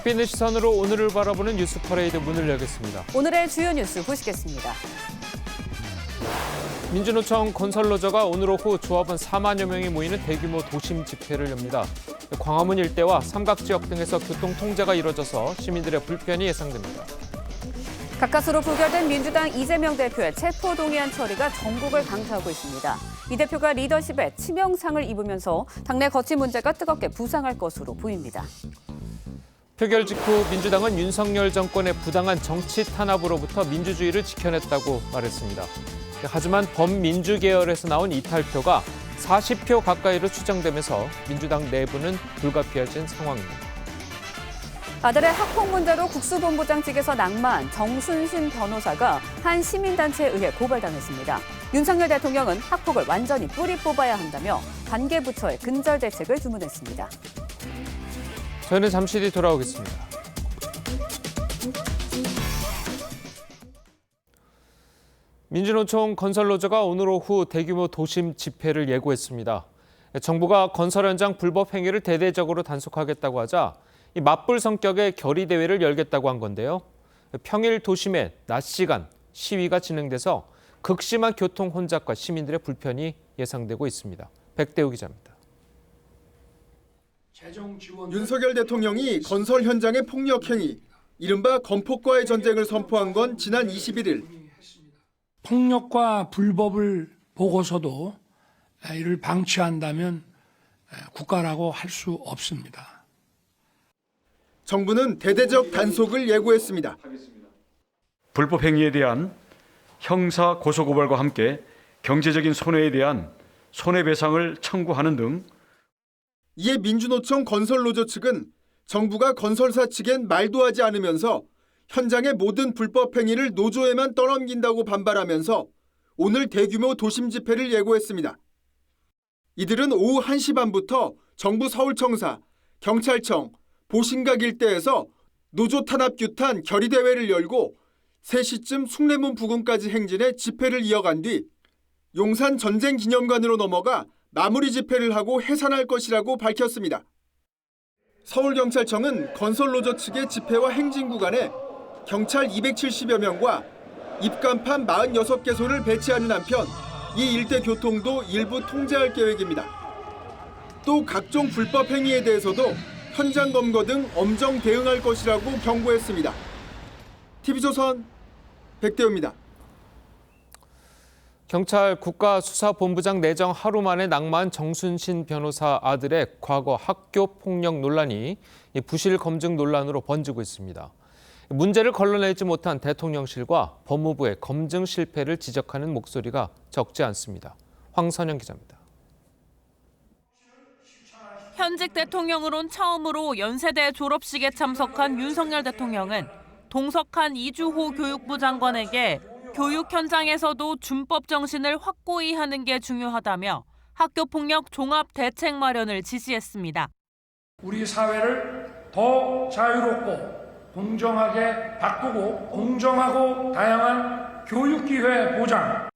각비 있는 시선으로 오늘을 바라보는 뉴스 퍼레이드 문을 열겠습니다. 오늘의 주요 뉴스 보시겠습니다. 민주노총 건설노조가 오늘 오후 조합원 4만여 명이 모이는 대규모 도심 집회를 엽니다. 광화문 일대와 삼각지역 등에서 교통 통제가 이뤄져서 시민들의 불편이 예상됩니다. 가까스로 부결된 민주당 이재명 대표의 체포동의안 처리가 전국을 강타하고 있습니다. 이 대표가 리더십에 치명상을 입으면서 당내 거취 문제가 뜨겁게 부상할 것으로 보입니다. 표결 직후 민주당은 윤석열 정권의 부당한 정치 탄압으로부터 민주주의를 지켜냈다고 말했습니다. 하지만 범민주 계열에서 나온 이탈표가 40표 가까이로 추정되면서 민주당 내부는 불가피해진 상황입니다. 아들의 학폭 문제로 국수본부장직에서 낙마한 정순신 변호사가 한 시민단체에 의해 고발당했습니다. 윤석열 대통령은 학폭을 완전히 뿌리 뽑아야 한다며 관계 부처에 근절 대책을 주문했습니다. 저희는 잠시 뒤 돌아오겠습니다. 민주노총 건설노조가 오늘 오후 대규모 도심 집회를 예고했습니다. 정부가 건설 현장 불법 행위를 대대적으로 단속하겠다고 하자 이 맞불 성격의 결의대회를 열겠다고 한 건데요. 평일 도심에 낮 시간 시위가 진행돼서 극심한 교통 혼잡과 시민들의 불편이 예상되고 있습니다. 백대우 기자입니다. 윤석열 대통령이 건설 현장의 폭력 행위, 이른바 건폭과의 전쟁을 선포한 건 지난 21일. 폭력과 불법을 보고서도 이를 방치한다면 국가라고 할 수 없습니다. 정부는 대대적 단속을 예고했습니다. 불법 행위에 대한 형사 고소고발과 함께 경제적인 손해에 대한 손해배상을 청구하는 등 이에 민주노총 건설노조 측은 정부가 건설사 측엔 말도 하지 않으면서 현장의 모든 불법 행위를 노조에만 떠넘긴다고 반발하면서 오늘 대규모 도심 집회를 예고했습니다. 이들은 오후 1시 반부터 정부 서울청사, 경찰청, 보신각 일대에서 노조 탄압 규탄 결의대회를 열고 3시쯤 숭례문 부근까지 행진해 집회를 이어간 뒤 용산 전쟁기념관으로 넘어가 마무리 집회를 하고 해산할 것이라고 밝혔습니다. 서울경찰청은 건설노조 측의 집회와 행진 구간에 경찰 270여 명과 입간판 46개소를 배치하는 한편 이 일대 교통도 일부 통제할 계획입니다. 또 각종 불법 행위에 대해서도 현장 검거 등 엄정 대응할 것이라고 경고했습니다. TV조선 백대우입니다. 경찰 국가수사본부장 내정 하루 만에 낙마한 정순신 변호사 아들의 과거 학교 폭력 논란이 부실 검증 논란으로 번지고 있습니다. 문제를 걸러내지 못한 대통령실과 법무부의 검증 실패를 지적하는 목소리가 적지 않습니다. 황선영 기자입니다. 현직 대통령으론 처음으로 연세대 졸업식에 참석한 윤석열 대통령은 동석한 이주호 교육부 장관에게 교육 현장에서도 준법 정신을 확고히 하는 게 중요하다며 학교폭력 종합 대책 마련을 지시했습니다. 우리 사회를 더 자유롭고 공정하게 바꾸고 공정하고 다양한 교육 기회 보장.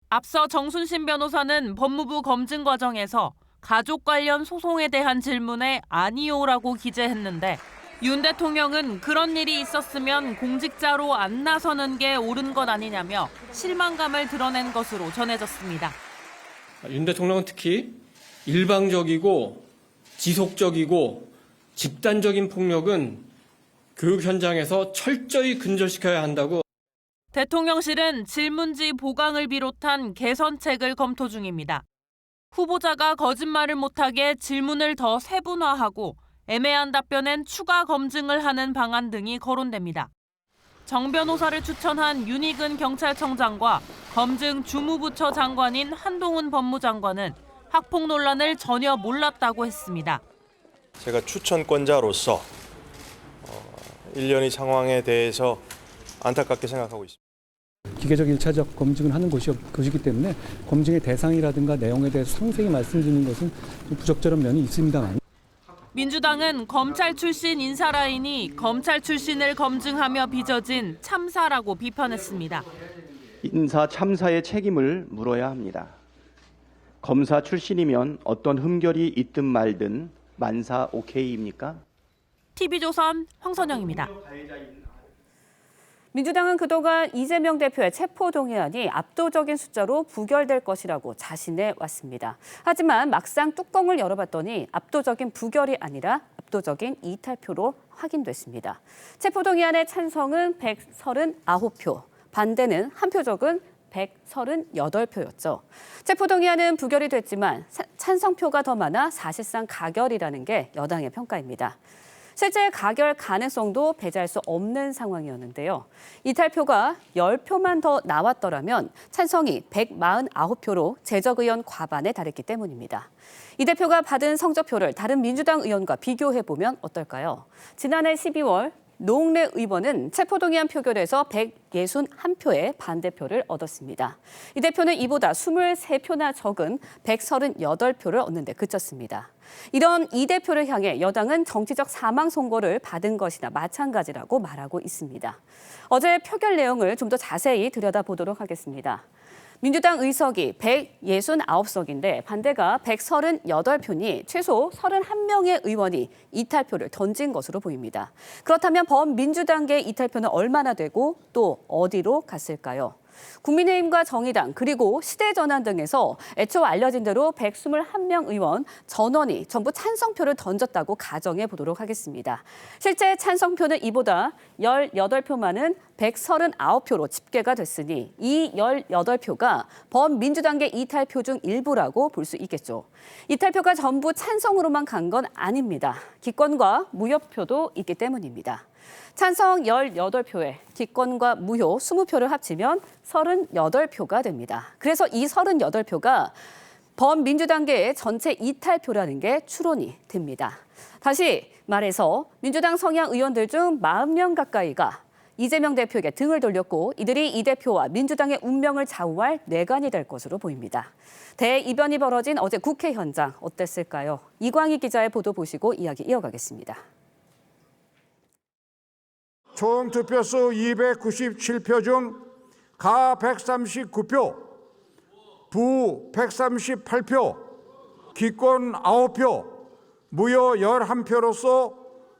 앞서 정순신 변호사는 법무부 검증 과정에서 가족 관련 소송에 대한 질문에 아니오라고 기재했는데 윤 대통령은 그런 일이 있었으면 공직자로 안 나서는 게 옳은 것 아니냐며 실망감을 드러낸 것으로 전해졌습니다. 윤 대통령은 특히 일방적이고 지속적이고 집단적인 폭력은 교육 현장에서 철저히 근절시켜야 한다고. 대통령실은 질문지 보강을 비롯한 개선책을 검토 중입니다. 후보자가 거짓말을 못하게 질문을 더 세분화하고 애매한 답변엔 추가 검증을 하는 방안 등이 거론됩니다. 정 변호사를 추천한 윤희근 경찰청장과 검증 주무부처 장관인 한동훈 법무장관은 학폭 논란을 전혀 몰랐다고 했습니다. 제가 추천권자로서 일련의 상황에 대해서 안타깝게 생각하고 있습니다. 기계적 1차적 검증을 하는 것이기 때문에 검증의 대상이라든가 내용에 대해서 상세히 말씀드리는 것은 부적절한 면이 있습니다만. 민주당은 검찰 출신 인사 라인이 검찰 출신을 검증하며 빚어진 참사라고 비판했습니다. 인사 참사의 책임을 물어야 합니다. 검사 출신이면 어떤 흠결이 있든 말든 만사 오케이입니까? TV조선 황선영입니다. 민주당은 그동안 이재명 대표의 체포동의안이 압도적인 숫자로 부결될 것이라고 자신해 왔습니다. 하지만 막상 뚜껑을 열어봤더니 압도적인 부결이 아니라 압도적인 이탈표로 확인됐습니다. 체포동의안의 찬성은 139표, 반대는 한 표 적은 138표였죠. 체포동의안은 부결이 됐지만 찬성표가 더 많아 사실상 가결이라는 게 여당의 평가입니다. 실제 가결 가능성도 배제할 수 없는 상황이었는데요. 이탈표가 10표만 더 나왔더라면 찬성이 149표로 재적 의원 과반에 달했기 때문입니다. 이 대표가 받은 성적표를 다른 민주당 의원과 비교해보면 어떨까요? 지난해 12월 노웅래 의원은 체포동의안 표결에서 161표의 반대표를 얻었습니다. 이 대표는 이보다 23표나 적은 138표를 얻는 데 그쳤습니다. 이런 이 대표를 향해 여당은 정치적 사망 선고를 받은 것이나 마찬가지라고 말하고 있습니다. 어제 표결 내용을 좀 더 자세히 들여다보도록 하겠습니다. 민주당 의석이 169석인데 반대가 138표니 최소 31명의 의원이 이탈표를 던진 것으로 보입니다. 그렇다면 범민주당계 이탈표는 얼마나 되고 또 어디로 갔을까요? 국민의힘과 정의당 그리고 시대전환 등에서 애초 알려진 대로 121명 의원 전원이 전부 찬성표를 던졌다고 가정해 보도록 하겠습니다. 실제 찬성표는 이보다 18표 많은 139표로 집계가 됐으니 이 18표가 범민주당계 이탈표 중 일부라고 볼 수 있겠죠. 이탈표가 전부 찬성으로만 간 건 아닙니다. 기권과 무효표도 있기 때문입니다. 찬성 18표에 기권과 무효 20표를 합치면 38표가 됩니다. 그래서 이 38표가 범민주당계의 전체 이탈표라는 게 추론이 됩니다. 다시 말해서 민주당 성향 의원들 중 40명 가까이가 이재명 대표에게 등을 돌렸고 이들이 이 대표와 민주당의 운명을 좌우할 뇌관이 될 것으로 보입니다. 대이변이 벌어진 어제 국회 현장 어땠을까요? 이광희 기자의 보도 보시고 이야기 이어가겠습니다. 총 득표수 297표 중 가 139표, 부 138표, 기권 9표, 무효 11표로서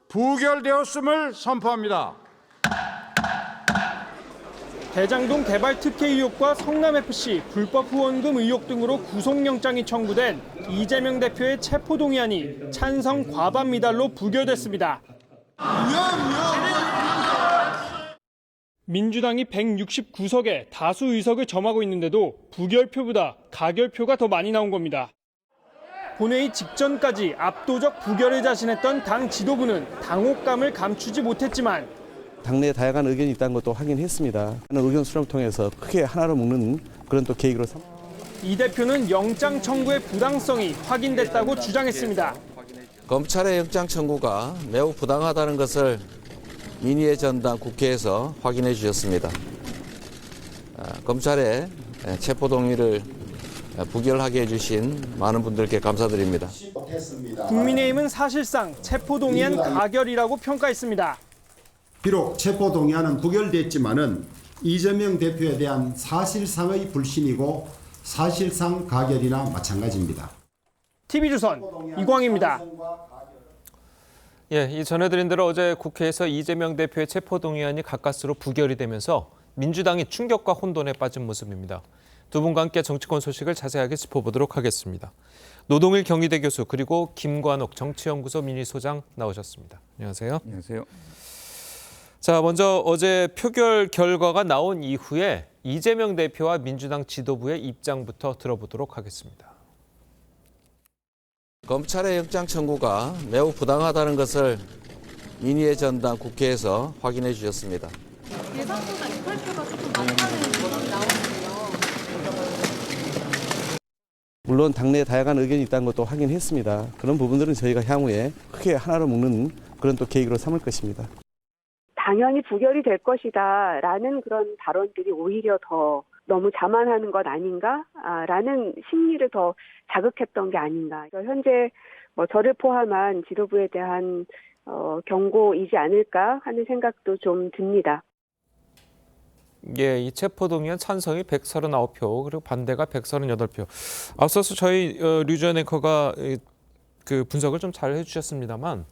부결되었음을 선포합니다. 대장동 개발 특혜 의혹과 성남FC 불법 후원금 의혹 등으로 구속영장이 청구된 이재명 대표의 체포동의안이 찬성 과반 미달로 부결됐습니다. 민주당이 169석에 다수 의석을 점하고 있는데도 부결표보다 가결표가 더 많이 나온 겁니다. 본회의 직전까지 압도적 부결을 자신했던 당 지도부는 당혹감을 감추지 못했지만 당내에 다양한 의견이 있다는 것도 확인했습니다. 의견 수렴을 통해서 크게 하나로 묶는 그런 또 계획으로 이 대표는 영장 청구의 부당성이 확인됐다고 주장했습니다. 검찰의 영장 청구가 매우 부당하다는 것을 민의의 전당 국회에서 확인해 주셨습니다. 검찰의 체포동의를 부결하게 해주신 많은 분들께 감사드립니다. 국민의힘은 사실상 체포동의안 가결이라고 평가했습니다. 비록 체포동의안은 부결됐지만은 이재명 대표에 대한 사실상의 불신이고 사실상 가결이나 마찬가지입니다. TV조선 이광희입니다. 예, 이 전해드린 대로 어제 국회에서 이재명 대표의 체포동의안이 가까스로 부결이 되면서 민주당이 충격과 혼돈에 빠진 모습입니다. 두 분과 함께 정치권 소식을 자세하게 짚어보도록 하겠습니다. 노동일 경희대 교수 그리고 김관옥 정치연구소 민의소장 나오셨습니다. 안녕하세요. 안녕하세요. 자, 먼저 어제 표결 결과가 나온 이후에 이재명 대표와 민주당 지도부의 입장부터 들어보도록 하겠습니다. 검찰의 영장 청구가 매우 부당하다는 것을 민의의 전당 국회에서 확인해 주셨습니다. 예상보다 이탈표가 조금 많다는 얘기 나오는데요. 물론 당내에 다양한 의견이 있다는 것도 확인했습니다. 그런 부분들은 저희가 향후에 크게 하나로 묶는 그런 또 계획으로 삼을 것입니다. 당연히 부결이 될 것이다라는 그런 발언들이 오히려 더 너무 자만하는 것 아닌가라는 심리를 더 자극했던 게 아닌가. 현재 저를 포함한 지도부에 대한 경고이지 않을까 하는 생각도 좀 듭니다. 예, 이 체포동의안 찬성이 139표 그리고 반대가 138표. 앞서서 저희 류지연 앵커가 그 분석을 좀 잘 해주셨습니다만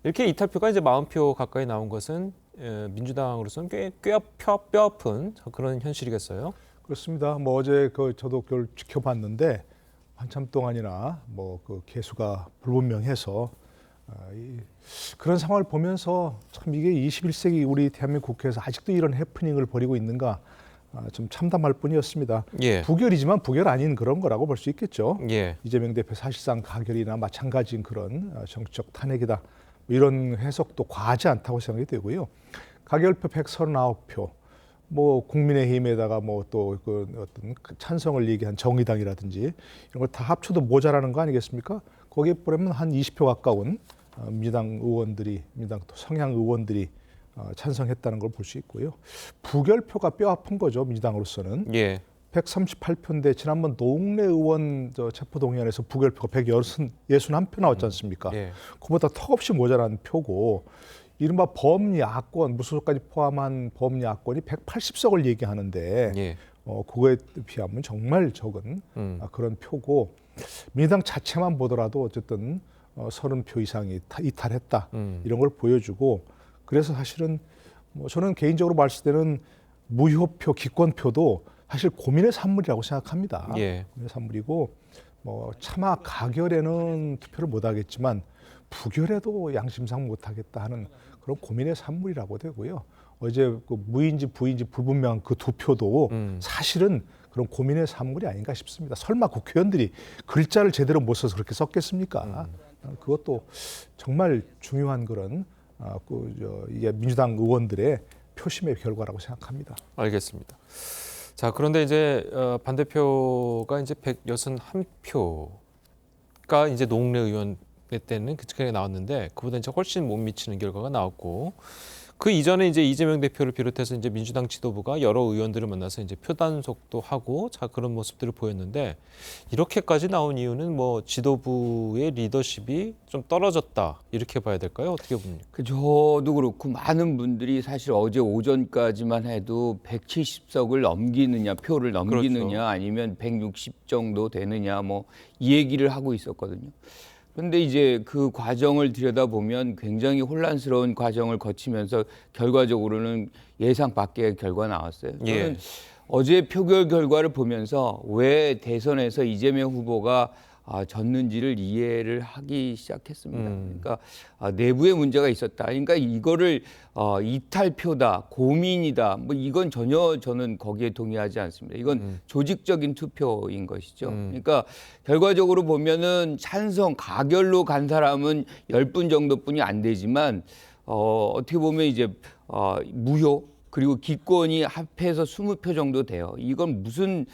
이렇게 이탈표가 이제 40표 가까이 나온 것은 민주당으로서는 꽤 뼈아픈 그런 현실이겠어요. 그렇습니다. 뭐 어제 저도 그걸 지켜봤는데 한참 동안이나 그 개수가 불분명해서 그런 상황을 보면서 참 이게 21세기 우리 대한민국 국회에서 아직도 이런 해프닝을 벌이고 있는가 좀 참담할 뿐이었습니다. 예. 부결이지만 부결 아닌 그런 거라고 볼 수 있겠죠. 예. 이재명 대표 사실상 가결이나 마찬가지인 그런 정치적 탄핵이다. 이런 해석도 과하지 않다고 생각이 되고요. 가결표 139표, 국민의힘에다가 또 어떤 찬성을 얘기한 정의당이라든지 이런 걸 다 합쳐도 모자라는 거 아니겠습니까? 거기에 보면 한 20표 가까운 민주당 또 성향 의원들이 찬성했다는 걸 볼 수 있고요. 부결표가 뼈 아픈 거죠, 민주당으로서는. 예. 138표인데 지난번 노웅래 의원 체포동의안에서 부결표가 161표 나왔지 않습니까? 예. 그보다 턱없이 모자란 표고 이른바 범야권, 무소속까지 포함한 범야권이 180석을 얘기하는데 예. 그거에 비하면 정말 적은 그런 표고 민주당 자체만 보더라도 어쨌든 30표 이상이 이탈했다 이런 걸 보여주고 그래서 사실은 저는 개인적으로 봤을 때는 무효표, 기권표도 사실 고민의 산물이라고 생각합니다. 예. 고민의 산물이고 차마 가결에는 투표를 못 하겠지만 부결에도 양심상 못 하겠다 하는 그런 고민의 산물이라고 되고요. 어제 무인지 부인지 불분명한 그 두 표도 사실은 그런 고민의 산물이 아닌가 싶습니다. 설마 국회의원들이 글자를 제대로 못 써서 그렇게 썼겠습니까? 그것도 정말 중요한 그런 이게 민주당 의원들의 표심의 결과라고 생각합니다. 알겠습니다. 자, 그런데 이제 반대표가 이제 161표가 이제 노웅래 의원 때는 그렇게 나왔는데 그보다 이제 훨씬 못 미치는 결과가 나왔고 그 이전에 이제 이재명 대표를 비롯해서 이제 민주당 지도부가 여러 의원들을 만나서 이제 표단속도 하고 그런 모습들을 보였는데 이렇게까지 나온 이유는 지도부의 리더십이 좀 떨어졌다 이렇게 봐야 될까요? 어떻게 봅니까? 저도 그렇고 많은 분들이 사실 어제 오전까지만 해도 170석을 넘기느냐 표를 넘기느냐 그렇죠. 아니면 160 정도 되느냐 이 얘기를 하고 있었거든요. 그런데 이제 그 과정을 들여다보면 굉장히 혼란스러운 과정을 거치면서 결과적으로는 예상 밖의 결과가 나왔어요. 저는 어제 표결 결과를 보면서 왜 대선에서 이재명 후보가 졌는지를 이해를 하기 시작했습니다. 그러니까 내부에 문제가 있었다. 그러니까 이거를 이탈표다, 고민이다. 이건 전혀 저는 거기에 동의하지 않습니다. 이건 조직적인 투표인 것이죠. 그러니까 결과적으로 보면은 찬성, 가결로 간 사람은 10분 정도뿐이 안 되지만 어떻게 보면 이제 무효 그리고 기권이 합해서 20표 정도 돼요. 이건 무슨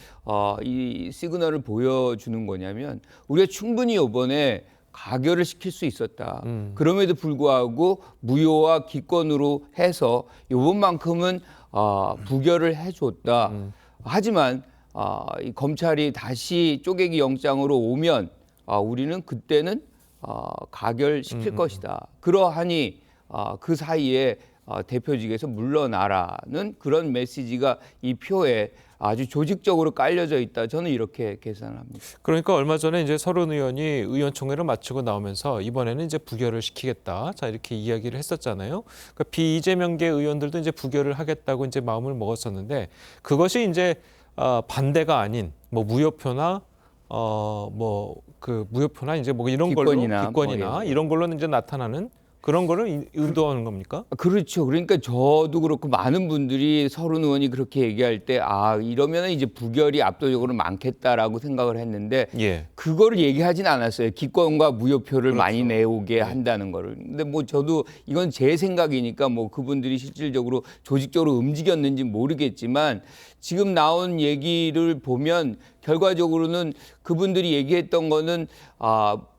이 시그널을 보여주는 거냐면 우리가 충분히 이번에 가결을 시킬 수 있었다. 그럼에도 불구하고 무효와 기권으로 해서 이번만큼은 부결을 해줬다. 하지만 이 검찰이 다시 쪼개기 영장으로 오면 우리는 그때는 가결시킬 것이다. 그러하니 그 사이에 대표직에서 물러나라는 그런 메시지가 이 표에 아주 조직적으로 깔려져 있다. 저는 이렇게 계산을 합니다. 그러니까 얼마 전에 이제 서른 의원이 의원총회를 마치고 나오면서 이번에는 이제 부결을 시키겠다. 자, 이렇게 이야기를 했었잖아요. 그러니까 비이재명계 의원들도 이제 부결을 하겠다고 이제 마음을 먹었었는데 그것이 이제 반대가 아닌 무효표나 무효표나 이제 이런 걸로 기권이나 이런 걸로는 이제 나타나는 그런 거를 의도하는 겁니까? 그렇죠. 그러니까 저도 그렇고 많은 분들이 서른 의원이 그렇게 얘기할 때 이러면 이제 부결이 압도적으로 많겠다라고 생각을 했는데 그거를 얘기하진 않았어요. 기권과 무효표를 많이 내오게 한다는 거를. 근데 저도 이건 제 생각이니까 그분들이 실질적으로 조직적으로 움직였는지 모르겠지만 지금 나온 얘기를 보면 결과적으로는 그분들이 얘기했던 거는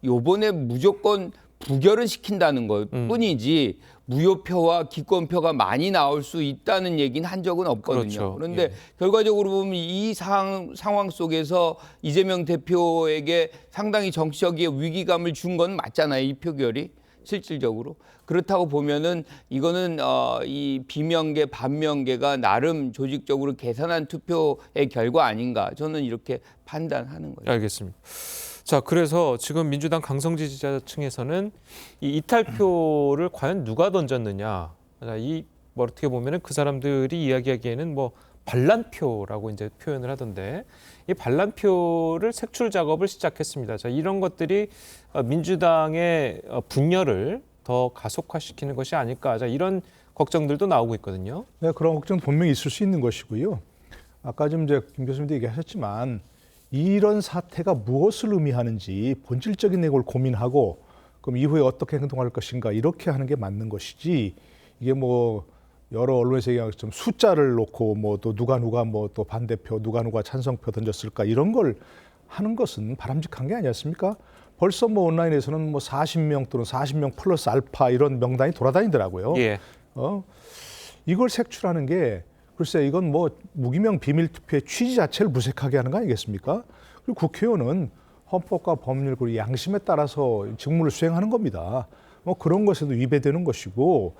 요번에 무조건 부결은 시킨다는 것 뿐이지 무효표와 기권표가 많이 나올 수 있다는 얘기는 한 적은 없거든요. 그렇죠. 그런데 결과적으로 보면 이 상황 속에서 이재명 대표에게 상당히 정치적인 위기감을 준 건 맞잖아요. 이 표결이 실질적으로. 그렇다고 보면은 이거는 이 비명계, 반명계가 나름 조직적으로 계산한 투표의 결과 아닌가 저는 이렇게 판단하는 거예요. 알겠습니다. 자, 그래서 지금 민주당 강성 지지자층에서는 이 이탈표를 과연 누가 던졌느냐. 자, 뭐 어떻게 보면은 그 사람들이 이야기하기에는 뭐 반란표라고 이제 표현을 하던데 이 반란표를 색출 작업을 시작했습니다. 자, 이런 것들이 민주당의 분열을 더 가속화시키는 것이 아닐까. 자, 이런 걱정들도 나오고 있거든요. 네, 그런 걱정도 분명히 있을 수 있는 것이고요. 아까 좀 이제 김 교수님도 얘기하셨지만 이런 사태가 무엇을 의미하는지 본질적인 내용을 고민하고 그럼 이후에 어떻게 행동할 것인가 이렇게 하는 게 맞는 것이지 이게 뭐 여러 언론에서 얘기한 것처럼 숫자를 놓고 뭐 또 누가 뭐 또 반대표 누가 찬성표 던졌을까 이런 걸 하는 것은 바람직한 게 아니었습니까? 벌써 뭐 온라인에서는 뭐 40명 또는 40명 플러스 알파 이런 명단이 돌아다니더라고요. 예. 이걸 색출하는 게 글쎄 이건 뭐 무기명 비밀 투표의 취지 자체를 무색하게 하는 거 아니겠습니까? 그리고 국회의원은 헌법과 법률 그리고 양심에 따라서 직무를 수행하는 겁니다. 뭐 그런 것에도 위배되는 것이고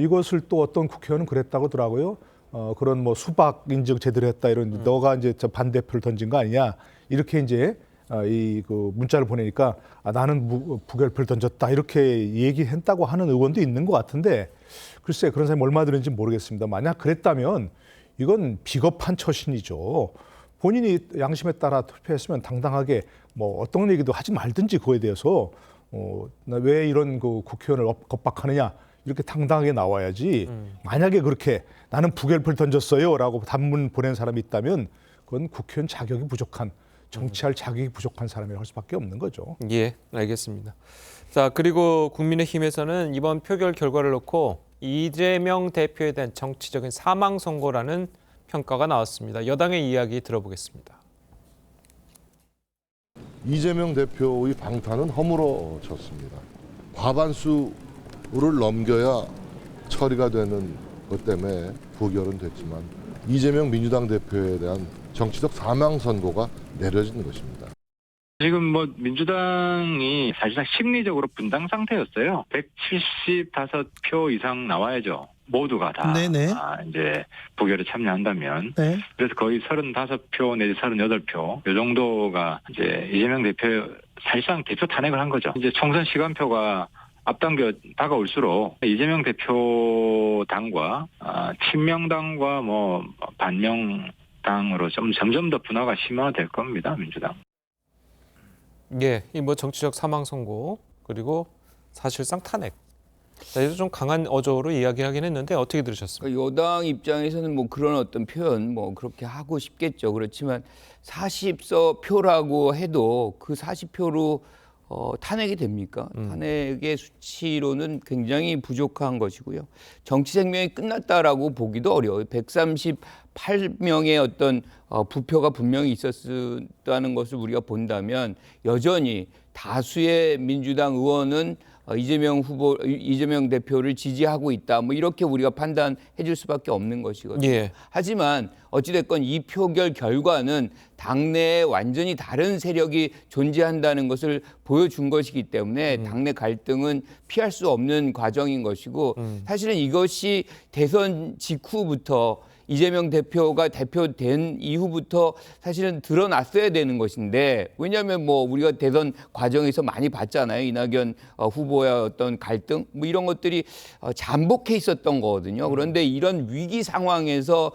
이것을 또 어떤 국회의원은 그랬다고 하더라고요. 그런 뭐 수박 인증 제대로 했다 이런 너가 이제 저 반대표를 던진 거 아니냐 이렇게 이제 그 문자를 보내니까 나는 부결표를 던졌다 이렇게 얘기했다고 하는 의원도 있는 것 같은데 글쎄 그런 사람이 얼마나 되는지 모르겠습니다. 만약 그랬다면 이건 비겁한 처신이죠. 본인이 양심에 따라 투표했으면 당당하게 뭐 어떤 얘기도 하지 말든지 그거에 대해서 나 왜 이런 그 국회의원을 겁박하느냐 이렇게 당당하게 나와야지. 만약에 그렇게 나는 부결표를 던졌어요라고 단문 보낸 사람이 있다면 그건 국회의원 자격이 부족한 정치할 자격이 부족한 사람이라고 할 수밖에 없는 거죠. 예, 알겠습니다. 자, 그리고 국민의힘에서는 이번 표결 결과를 놓고 이재명 대표에 대한 정치적인 사망 선고라는 평가가 나왔습니다. 여당의 이야기 들어보겠습니다. 이재명 대표의 방탄은 허물어졌습니다. 과반수를 넘겨야 처리가 되는 것 때문에 부결은 됐지만 이재명 민주당 대표에 대한 정치적 사망 선고가 내려진 것입니다. 지금 뭐 민주당이 사실상 심리적으로 분당 상태였어요. 175표 이상 나와야죠. 모두가 다 이제 부결에 참여한다면. 네. 그래서 거의 35표 내지 38표 이 정도가 이제 이재명 대표 사실상 대표 탄핵을 한 거죠. 이제 총선 시간표가 앞당겨 다가올수록 이재명 대표 당과 친명당과 뭐 반명당으로 좀 점점 더 분화가 심화될 겁니다. 민주당. 예, 이 뭐 정치적 사망 선고 그리고 사실상 탄핵. 자, 이도 좀 강한 어조로 이야기하긴 했는데 어떻게 들으셨습니까? 여당 입장에서는 뭐 그런 어떤 표현 뭐 그렇게 하고 싶겠죠. 그렇지만 40표라고 해도 그 40표로 탄핵이 됩니까? 탄핵의 수치로는 굉장히 부족한 것이고요. 정치 생명이 끝났다라고 보기도 어려워요. 138명의 어떤 부표가 분명히 있었다는 것을 우리가 본다면 여전히 다수의 민주당 의원은 이재명 대표를 지지하고 있다. 뭐 이렇게 우리가 판단해 줄 수밖에 없는 것이거든요. 예. 하지만 어찌됐건 이 표결 결과는 당내에 완전히 다른 세력이 존재한다는 것을 보여준 것이기 때문에 당내 갈등은 피할 수 없는 과정인 것이고 사실은 이것이 대선 직후부터 이재명 대표가 대표된 이후부터 사실은 드러났어야 되는 것인데 왜냐하면 뭐 우리가 대선 과정에서 많이 봤잖아요. 이낙연 후보의 어떤 갈등 뭐 이런 것들이 잠복해 있었던 거거든요. 그런데 이런 위기 상황에서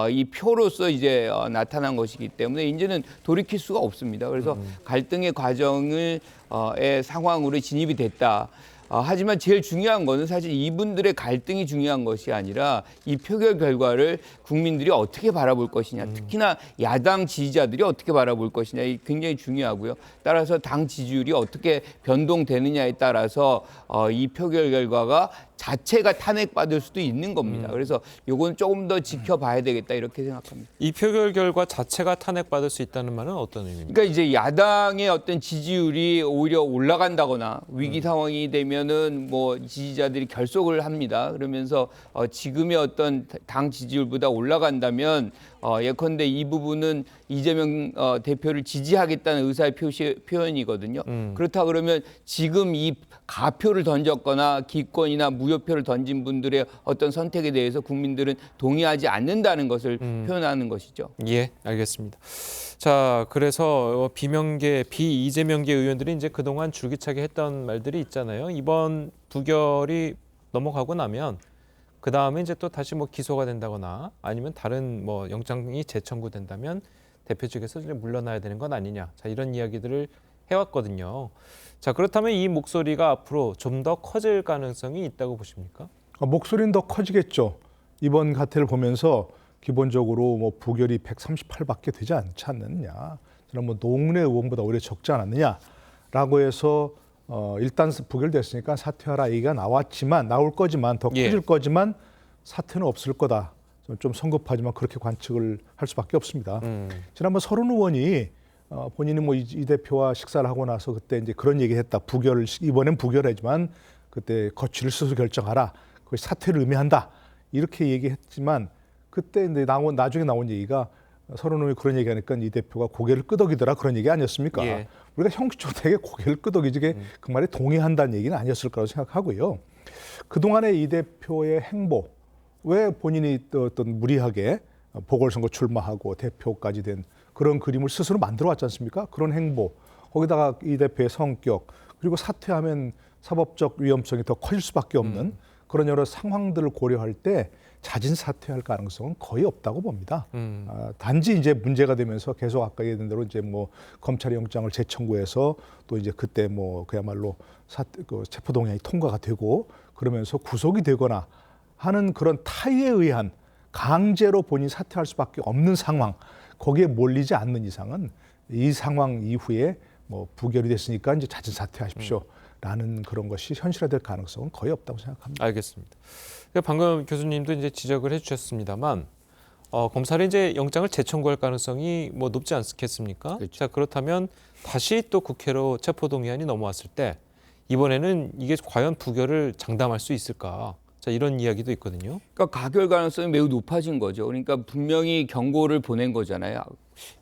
이 표로서 이제 나타난 것이기 때문에 이제는 돌이킬 수가 없습니다. 그래서 갈등의 과정의 상황으로 진입이 됐다. 하지만 제일 중요한 거는 사실 이분들의 갈등이 중요한 것이 아니라 이 표결 결과를 국민들이 어떻게 바라볼 것이냐, 특히나 야당 지지자들이 어떻게 바라볼 것이냐 굉장히 중요하고요. 따라서 당 지지율이 어떻게 변동되느냐에 따라서 이 표결 결과가 자체가 탄핵받을 수도 있는 겁니다. 그래서 이건 조금 더 지켜봐야 되겠다 이렇게 생각합니다. 이 표결 결과 자체가 탄핵받을 수 있다는 말은 어떤 의미입니까? 그러니까 이제 야당의 어떤 지지율이 오히려 올라간다거나 위기 상황이 되면은 뭐 지지자들이 결속을 합니다. 그러면서 지금의 어떤 당 지지율보다 올라간다면 예컨대 이 부분은 이재명 대표를 지지하겠다는 의사의 표현이거든요. 그렇다 그러면 지금 이 가표를 던졌거나 기권이나 무효 무효표를 던진 분들의 어떤 선택에 대해서 국민들은 동의하지 않는다는 것을 표현하는 것이죠. 예, 알겠습니다. 자, 그래서 비이재명계 의원들이 이제 그동안 줄기차게 했던 말들이 있잖아요. 이번 부결이 넘어가고 나면 그 다음에 이제 또 다시 뭐 기소가 된다거나 아니면 다른 뭐 영장이 재청구된다면 대표 측에서 이제 물러나야 되는 건 아니냐. 자, 이런 이야기들을 해왔거든요. 자, 그렇다면 이 목소리가 앞으로 좀 더 커질 가능성이 있다고 보십니까? 목소리는 더 커지겠죠. 이번 가태를 보면서 기본적으로 뭐 부결이 138밖에 되지 않지 않느냐. 저는 뭐 노웅래 의원보다 오히려 적지 않았느냐라고 해서 일단 부결됐으니까 사퇴하라 얘기가 나올 거지만 더 커질 거지만 사퇴는 없을 거다. 좀 성급하지만 그렇게 관측을 할 수밖에 없습니다. 지난번 서른 의원이 본인이 뭐 이 대표와 식사를 하고 나서 그때 이제 그런 얘기했다. 이번엔 부결하지만 그때 거취를 스스로 결정하라. 그것이 사퇴를 의미한다. 이렇게 얘기했지만 그때 이제 나중에 나온 얘기가 서른 의원이 그런 얘기하니까 이 대표가 고개를 끄덕이더라 그런 얘기 아니었습니까? 예. 우리가 형식적으로 고개를 끄덕이지 그 말에 동의한다는 얘기는 아니었을 거라고 생각하고요. 그동안의 이 대표의 행보, 왜 본인이 어떤 무리하게 보궐선거 출마하고 대표까지 된 그런 그림을 스스로 만들어 왔지 않습니까? 그런 행보, 거기다가 이 대표의 성격, 그리고 사퇴하면 사법적 위험성이 더 커질 수밖에 없는 그런 여러 상황들을 고려할 때 자진 사퇴할 가능성은 거의 없다고 봅니다. 단지 이제 문제가 되면서 계속 아까 얘기한 대로 이제 뭐 검찰의 영장을 재청구해서 또 이제 그때 뭐 그야말로 체포동의안이 통과가 되고 그러면서 구속이 되거나 하는 그런 타의에 의한 강제로 본인이 사퇴할 수밖에 없는 상황, 거기에 몰리지 않는 이상은 이 상황 이후에 뭐 부결이 됐으니까 이제 자진 사퇴하십시오라는 그런 것이 현실화될 가능성은 거의 없다고 생각합니다. 알겠습니다. 방금 교수님도 이제 지적을 해주셨습니다만 검찰이 이제 영장을 재청구할 가능성이 뭐 높지 않겠습니까? 그렇죠. 자, 그렇다면 다시 또 국회로 체포동의안이 넘어왔을 때 이번에는 이게 과연 부결을 장담할 수 있을까? 자, 이런 이야기도 있거든요. 그러니까 가결 가능성이 매우 높아진 거죠. 그러니까 분명히 경고를 보낸 거잖아요.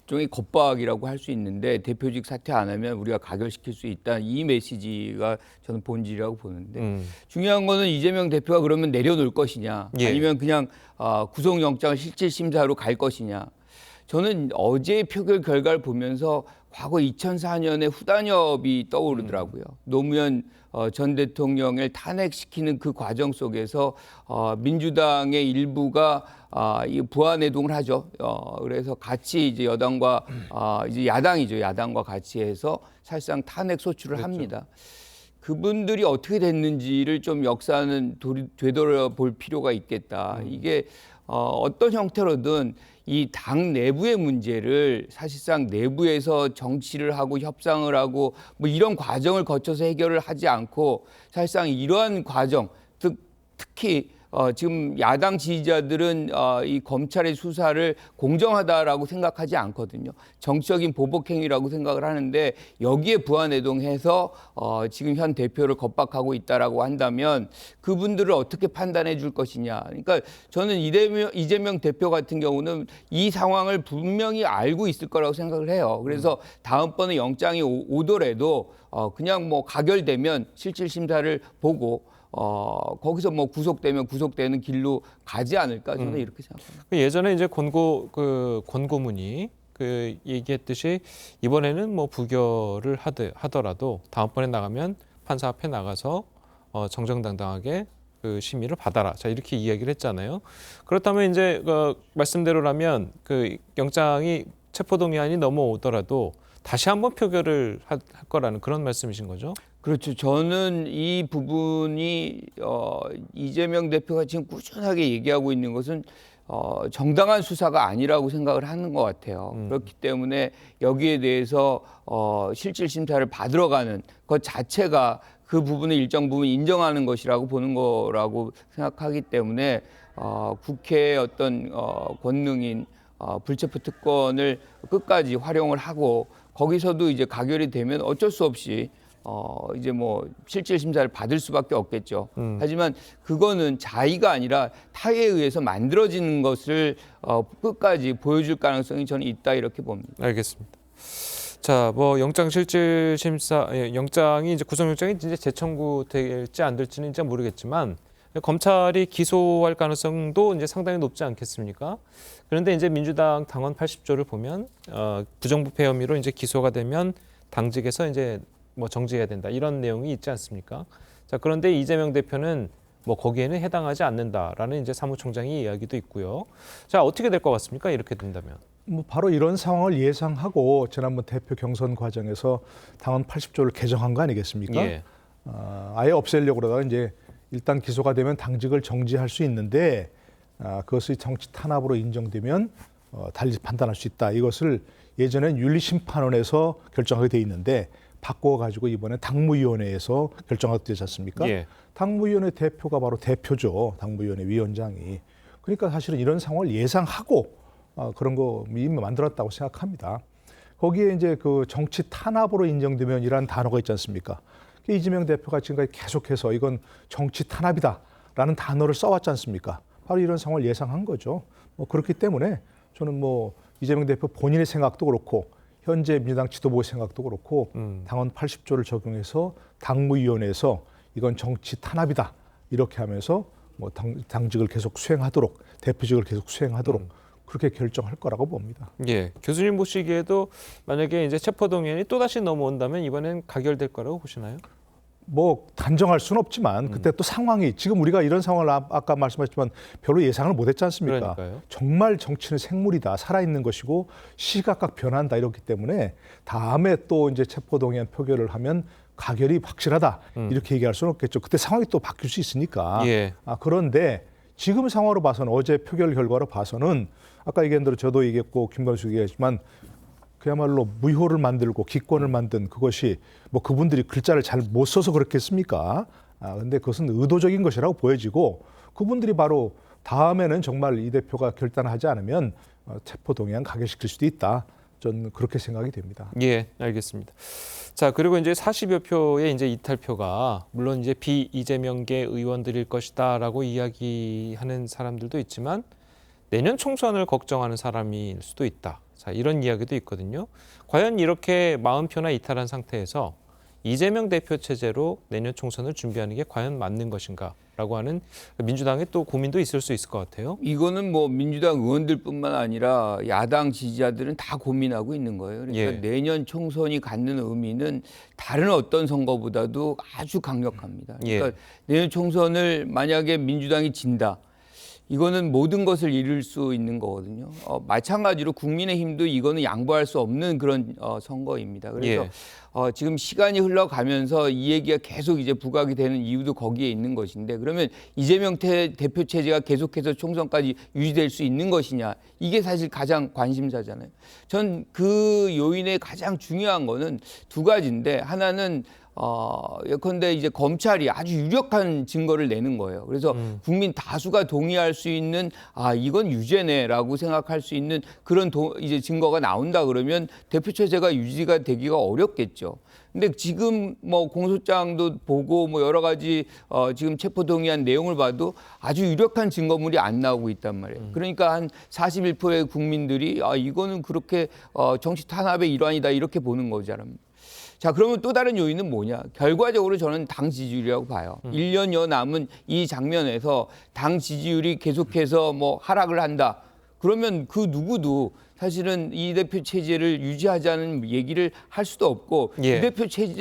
일종의 겁박이라고 할 수 있는데 대표직 사퇴 안 하면 우리가 가결시킬 수 있다. 이 메시지가 저는 본질이라고 보는데 중요한 거는 이재명 대표가 그러면 내려놓을 것이냐 아니면 그냥 구속영장 실질심사로 갈 것이냐. 저는 어제 표결 결과를 보면서 과거 2004년의 후단협이 떠오르더라고요. 노무현 전 대통령을 탄핵시키는 그 과정 속에서 민주당의 일부가 이 부안해동을 하죠. 그래서 같이 이제 여당과 이제 야당이죠. 야당과 같이 해서 사실상 탄핵 소추를 합니다. 그분들이 어떻게 됐는지를 좀 역사는 되돌아볼 필요가 있겠다. 이게 어떤 형태로든 이 당 내부의 문제를 사실상 내부에서 정치를 하고 협상을 하고 뭐 이런 과정을 거쳐서 해결을 하지 않고 사실상 이러한 과정, 특히 지금 야당 지지자들은 이 검찰의 수사를 공정하다라고 생각하지 않거든요. 정치적인 보복행위라고 생각을 하는데 여기에 부안해동해서 지금 현 대표를 겁박하고 있다라고 한다면 그분들을 어떻게 판단해 줄 것이냐. 그러니까 저는 이재명 대표 같은 경우는 이 상황을 분명히 알고 있을 거라고 생각을 해요. 그래서 다음번에 영장이 오더라도 그냥 뭐 가결되면 실질심사를 보고 거기서 뭐 구속되면 구속되는 길로 가지 않을까 저는 이렇게 생각합니다. 예전에 이제 권고문이 얘기했듯이 이번에는 뭐 부결을 하더라도 다음번에 나가면 판사 앞에 나가서 정정당당하게 그 심의를 받아라. 자, 이렇게 이야기를 했잖아요. 그렇다면 이제 말씀대로라면 그 영장이 체포동의안이 넘어오더라도 다시 한번 표결을 할 거라는 그런 말씀이신 거죠? 그렇죠. 저는 이 부분이 이재명 대표가 지금 꾸준하게 얘기하고 있는 것은 정당한 수사가 아니라고 생각을 하는 것 같아요. 그렇기 때문에 여기에 대해서 실질심사를 받으러 가는 것 자체가 그 부분을 일정 부분 인정하는 것이라고 보는 거라고 생각하기 때문에 국회의 어떤 권능인 불체포 특권을 끝까지 활용을 하고 거기서도 이제 가결이 되면 어쩔 수 없이 이제 뭐 실질 심사를 받을 수밖에 없겠죠. 하지만 그거는 자의가 아니라 타의에 의해서 만들어지는 것을 끝까지 보여줄 가능성이 저는 있다 이렇게 봅니다. 알겠습니다. 자, 뭐 영장이 이제 구속영장이 이제 재청구될지 안 될지는 이제 모르겠지만 검찰이 기소할 가능성도 이제 상당히 높지 않겠습니까? 그런데 이제 민주당 당원 80조를 보면 부정부패 혐의로 이제 기소가 되면 당직에서 이제 뭐 정지해야 된다 이런 내용이 있지 않습니까? 자, 그런데 이재명 대표는 뭐 거기에는 해당하지 않는다라는 이제 사무총장의 이야기도 있고요. 자, 어떻게 될 것 같습니까? 이렇게 된다면. 뭐 바로 이런 상황을 예상하고 지난번 대표 경선 과정에서 당원 80조를 개정한 거 아니겠습니까? 예. 아예 없애려고 그러다가 이제 일단 기소가 되면 당직을 정지할 수 있는데 그것이 정치 탄압으로 인정되면 달리 판단할 수 있다. 이것을 예전엔 윤리심판원에서 결정하게 돼 있는데 바꿔가지고 이번에 당무위원회에서 결정하게 되지 않습니까? 예. 당무위원회 대표가 바로 대표죠. 당무위원회 위원장이. 그러니까 사실은 이런 상황을 예상하고 그런 거 이미 만들었다고 생각합니다. 거기에 이제 그 정치 탄압으로 인정되면 이라는 단어가 있지 않습니까? 이재명 대표가 지금까지 계속해서 이건 정치 탄압이다라는 단어를 써왔지 않습니까? 바로 이런 상황을 예상한 거죠. 뭐 그렇기 때문에 저는 뭐 이재명 대표 본인의 생각도 그렇고 현재 민주당 지도부 생각도 그렇고 당원 80조를 적용해서 당무위원회에서 이건 정치 탄압이다 이렇게 하면서 뭐 당직을 계속 수행하도록 대표직을 계속 수행하도록 그렇게 결정할 거라고 봅니다. 예, 교수님 보시기에도 만약에 이제 체포동의안이 또 다시 넘어온다면 이번엔 가결될 거라고 보시나요? 뭐 단정할 수는 없지만 그때 또 상황이 지금 우리가 이런 상황을 아까 말씀하셨지만 별로 예상을 못했지 않습니까? 그러니까요. 정말 정치는 생물이다, 살아있는 것이고 시각각 변한다 이렇기 때문에 다음에 또 이제 체포동의안 표결을 하면 가결이 확실하다 이렇게 얘기할 수는 없겠죠. 그때 상황이 또 바뀔 수 있으니까. 예. 그런데 지금 상황으로 봐서는 어제 표결 결과로 봐서는 아까 얘기한 대로 저도 얘기했고 김관수 얘기했지만 그야말로 무효를 만들고 기권을 만든 그것이 뭐 그분들이 글자를 잘 못 써서 그렇겠습니까? 근데 그것은 의도적인 것이라고 보여지고 그분들이 바로 다음에는 정말 이 대표가 결단하지 않으면 체포동의안 가결시킬 수도 있다. 저는 그렇게 생각이 됩니다. 예, 알겠습니다. 자, 그리고 이제 40여 표의 이제 이탈표가 물론 이제 비이재명계 의원들일 것이다라고 이야기하는 사람들도 있지만 내년 총선을 걱정하는 사람일 수도 있다. 자, 이런 이야기도 있거든요. 과연 이렇게 40표나 이탈한 상태에서 이재명 대표 체제로 내년 총선을 준비하는 게 과연 맞는 것인가라고 하는 민주당의 또 고민도 있을 수 있을 것 같아요. 이거는 뭐 민주당 의원들뿐만 아니라 야당 지지자들은 다 고민하고 있는 거예요. 그러니까 예. 내년 총선이 갖는 의미는 다른 어떤 선거보다도 아주 강력합니다. 그러니까 예. 내년 총선을 만약에 민주당이 진다. 이거는 모든 것을 잃을 수 있는 거거든요. 마찬가지로 국민의힘도 이거는 양보할 수 없는 그런 선거입니다. 그래서 예. 지금 시간이 흘러가면서 이 얘기가 계속 이제 부각이 되는 이유도 거기에 있는 것인데 그러면 이재명 대표 체제가 계속해서 총선까지 유지될 수 있는 것이냐 이게 사실 가장 관심사잖아요. 전 그 요인의 가장 중요한 거는 두 가지인데 하나는 예컨대 이제 검찰이 아주 유력한 증거를 내는 거예요. 그래서 국민 다수가 동의할 수 있는 이건 유죄네라고 생각할 수 있는 그런 이제 증거가 나온다 그러면 대표 체제가 유지가 되기가 어렵겠죠. 근데 지금 뭐 공소장도 보고 뭐 여러 가지 지금 체포동의안 내용을 봐도 아주 유력한 증거물이 안 나오고 있단 말이에요. 그러니까 한 41%의 국민들이 이거는 그렇게 정치 탄압의 일환이다 이렇게 보는 거잖아요. 자, 그러면 또 다른 요인은 뭐냐? 결과적으로 저는 당 지지율이라고 봐요. 1년여 남은 이 장면에서 당 지지율이 계속해서 뭐 하락을 한다. 그러면 그 누구도 사실은 이 대표 체제를 유지하자는 얘기를 할 수도 없고 예.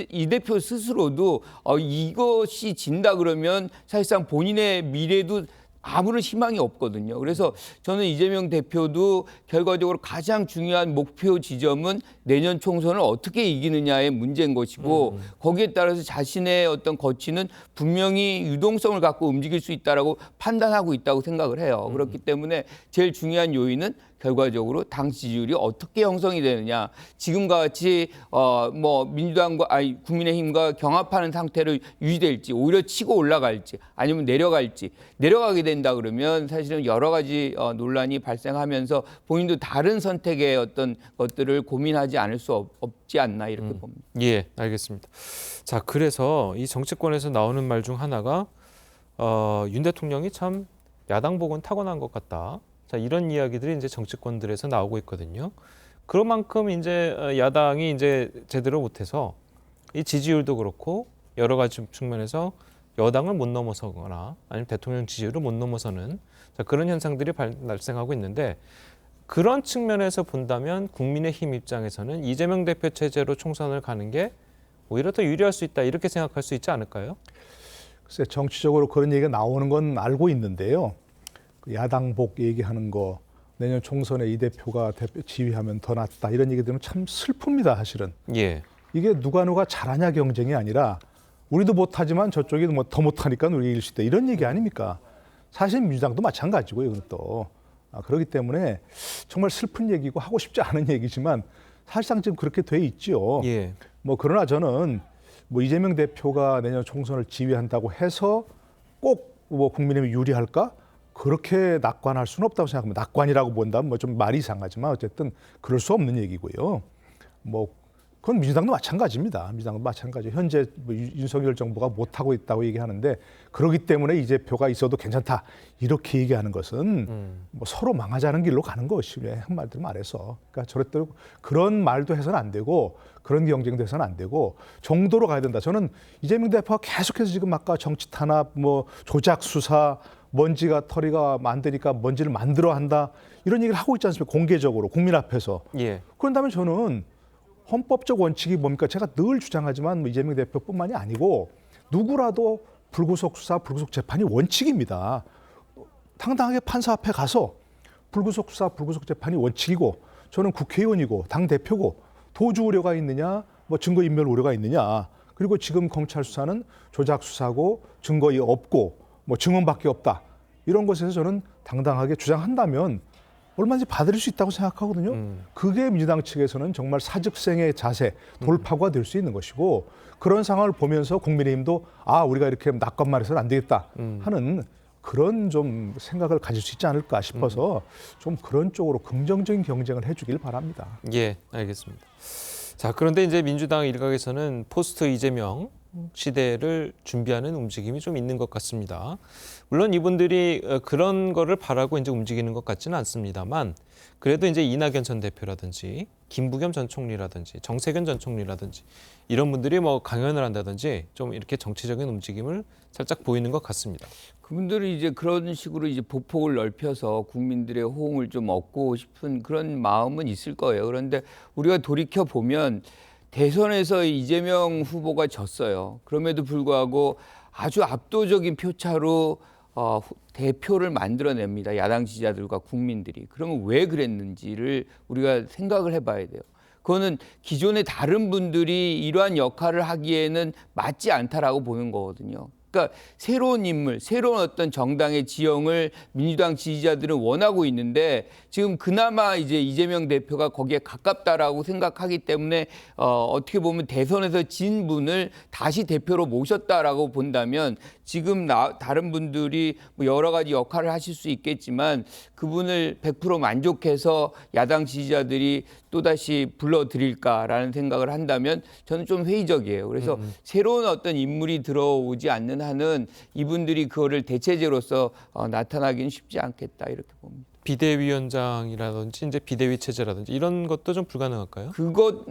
이 대표 스스로도 이것이 진다 그러면 사실상 본인의 미래도 아무런 희망이 없거든요. 그래서 저는 이재명 대표도 결과적으로 가장 중요한 목표 지점은 내년 총선을 어떻게 이기느냐의 문제인 것이고 거기에 따라서 자신의 어떤 거취는 분명히 유동성을 갖고 움직일 수 있다라고 판단하고 있다고 생각을 해요. 그렇기 때문에 제일 중요한 요인은 결과적으로 당 지지율이 어떻게 형성이 되느냐. 지금과 같이 뭐 민주당과 국민의힘과 경합하는 상태로 유지될지 오히려 치고 올라갈지 아니면 내려갈지 내려가게 된다 그러면 사실은 여러 가지 논란이 발생하면서 본인도 다른 선택의 어떤 것들을 고민하지 않을 수 없지 않나 이렇게 봅니다. 예, 알겠습니다. 자, 그래서 이 정치권에서 나오는 말 중 하나가 윤 대통령이 참 야당 복은 타고난 것 같다. 자, 이런 이야기들이 이제 정치권들에서 나오고 있거든요. 그런 만큼 이제 야당이 이제 제대로 못해서 이 지지율도 그렇고 여러 가지 측면에서 여당을 못 넘어서거나 아니면 대통령 지지율을 못 넘어서는 그런 현상들이 발생하고 있는데 그런 측면에서 본다면 국민의힘 입장에서는 이재명 대표 체제로 총선을 가는 게 오히려 더 유리할 수 있다 이렇게 생각할 수 있지 않을까요? 글쎄 정치적으로 그런 얘기가 나오는 건 알고 있는데요. 야당복 얘기하는 거 내년 총선에 이 대표가 대표 지휘하면 더 낫다 이런 얘기 들으면 참 슬픕니다 사실은. 예. 이게 누가 잘하냐 경쟁이 아니라 우리도 못하지만 저쪽이 더 못하니까 우리 이길 수 있다 이런 얘기 아닙니까? 사실 민주당도 마찬가지고요. 이건 또. 그렇기 때문에 정말 슬픈 얘기고 하고 싶지 않은 얘기지만 사실상 지금 그렇게 돼 있죠. 예. 그러나 저는 이재명 대표가 내년 총선을 지휘한다고 해서 꼭 국민의힘이 유리할까? 그렇게 낙관할 수는 없다고 생각합니다. 낙관이라고 본다면 좀 말이 이상하지만 어쨌든 그럴 수 없는 얘기고요. 그건 민주당도 마찬가지입니다. 민주당도 마찬가지. 현재 윤석열 정부가 못하고 있다고 얘기하는데 그렇기 때문에 이 대표가 있어도 괜찮다 이렇게 얘기하는 것은 서로 망하자는 길로 가는 것이에요. 한마디로 말해서. 그러니까 저랬다고 그런 말도 해서는 안 되고 그런 경쟁도 해서는 안 되고 정도로 가야 된다. 저는 이재명 대표가 계속해서 지금 아까 정치 탄압, 조작 수사, 먼지가 털이가 많으니까 먼지를 만들어 한다 이런 얘기를 하고 있지 않습니까? 공개적으로 국민 앞에서. 예. 그런 다음에 저는 헌법적 원칙이 뭡니까? 제가 늘 주장하지만 이재명 대표뿐만이 아니고 누구라도 불구속 수사, 불구속 재판이 원칙입니다. 당당하게 판사 앞에 가서 불구속 수사, 불구속 재판이 원칙이고 저는 국회의원이고 당대표고 도주 우려가 있느냐, 증거인멸 우려가 있느냐. 그리고 지금 검찰 수사는 조작 수사고 증거가 없고 증언밖에 없다. 이런 것에서 저는 당당하게 주장한다면 얼마든지 받을 수 있다고 생각하거든요. 그게 민주당 측에서는 정말 사직생의 자세, 돌파구가 될 수 있는 것이고 그런 상황을 보면서 국민의힘도 우리가 이렇게 낙관만 해서는 안 되겠다 하는 그런 좀 생각을 가질 수 있지 않을까 싶어서 좀 그런 쪽으로 긍정적인 경쟁을 해주길 바랍니다. 예, 알겠습니다. 자, 그런데 이제 민주당 일각에서는 포스트 이재명 시대를 준비하는 움직임이 좀 있는 것 같습니다. 물론 이분들이 그런 거를 바라고 이제 움직이는 것 같지는 않습니다만 그래도 이제 이낙연 전 대표라든지 김부겸 전 총리라든지 정세균 전 총리라든지 이런 분들이 강연을 한다든지 좀 이렇게 정치적인 움직임을 살짝 보이는 것 같습니다. 그분들이 이제 그런 식으로 이제 보폭을 넓혀서 국민들의 호응을 좀 얻고 싶은 그런 마음은 있을 거예요. 그런데 우리가 돌이켜 보면 대선에서 이재명 후보가 졌어요. 그럼에도 불구하고 아주 압도적인 표차로 대표를 만들어냅니다. 야당 지지자들과 국민들이. 그러면 왜 그랬는지를 우리가 생각을 해봐야 돼요. 그거는 기존의 다른 분들이 이러한 역할을 하기에는 맞지 않다라고 보는 거거든요. 그러니까 새로운 인물, 새로운 어떤 정당의 지형을 민주당 지지자들은 원하고 있는데 지금 그나마 이제 이재명 대표가 거기에 가깝다라고 생각하기 때문에 어떻게 보면 대선에서 진 분을 다시 대표로 모셨다라고 본다면 지금 다른 분들이 여러 가지 역할을 하실 수 있겠지만 그분을 100% 만족해서 야당 지지자들이 또다시 불러드릴까라는 생각을 한다면 저는 좀 회의적이에요. 그래서 새로운 어떤 인물이 들어오지 않는 한은 이분들이 그거를 대체제로서 나타나기는 쉽지 않겠다 이렇게 봅니다. 비대위원장이라든지 이제 비대위 체제라든지 이런 것도 좀 불가능할까요? 그것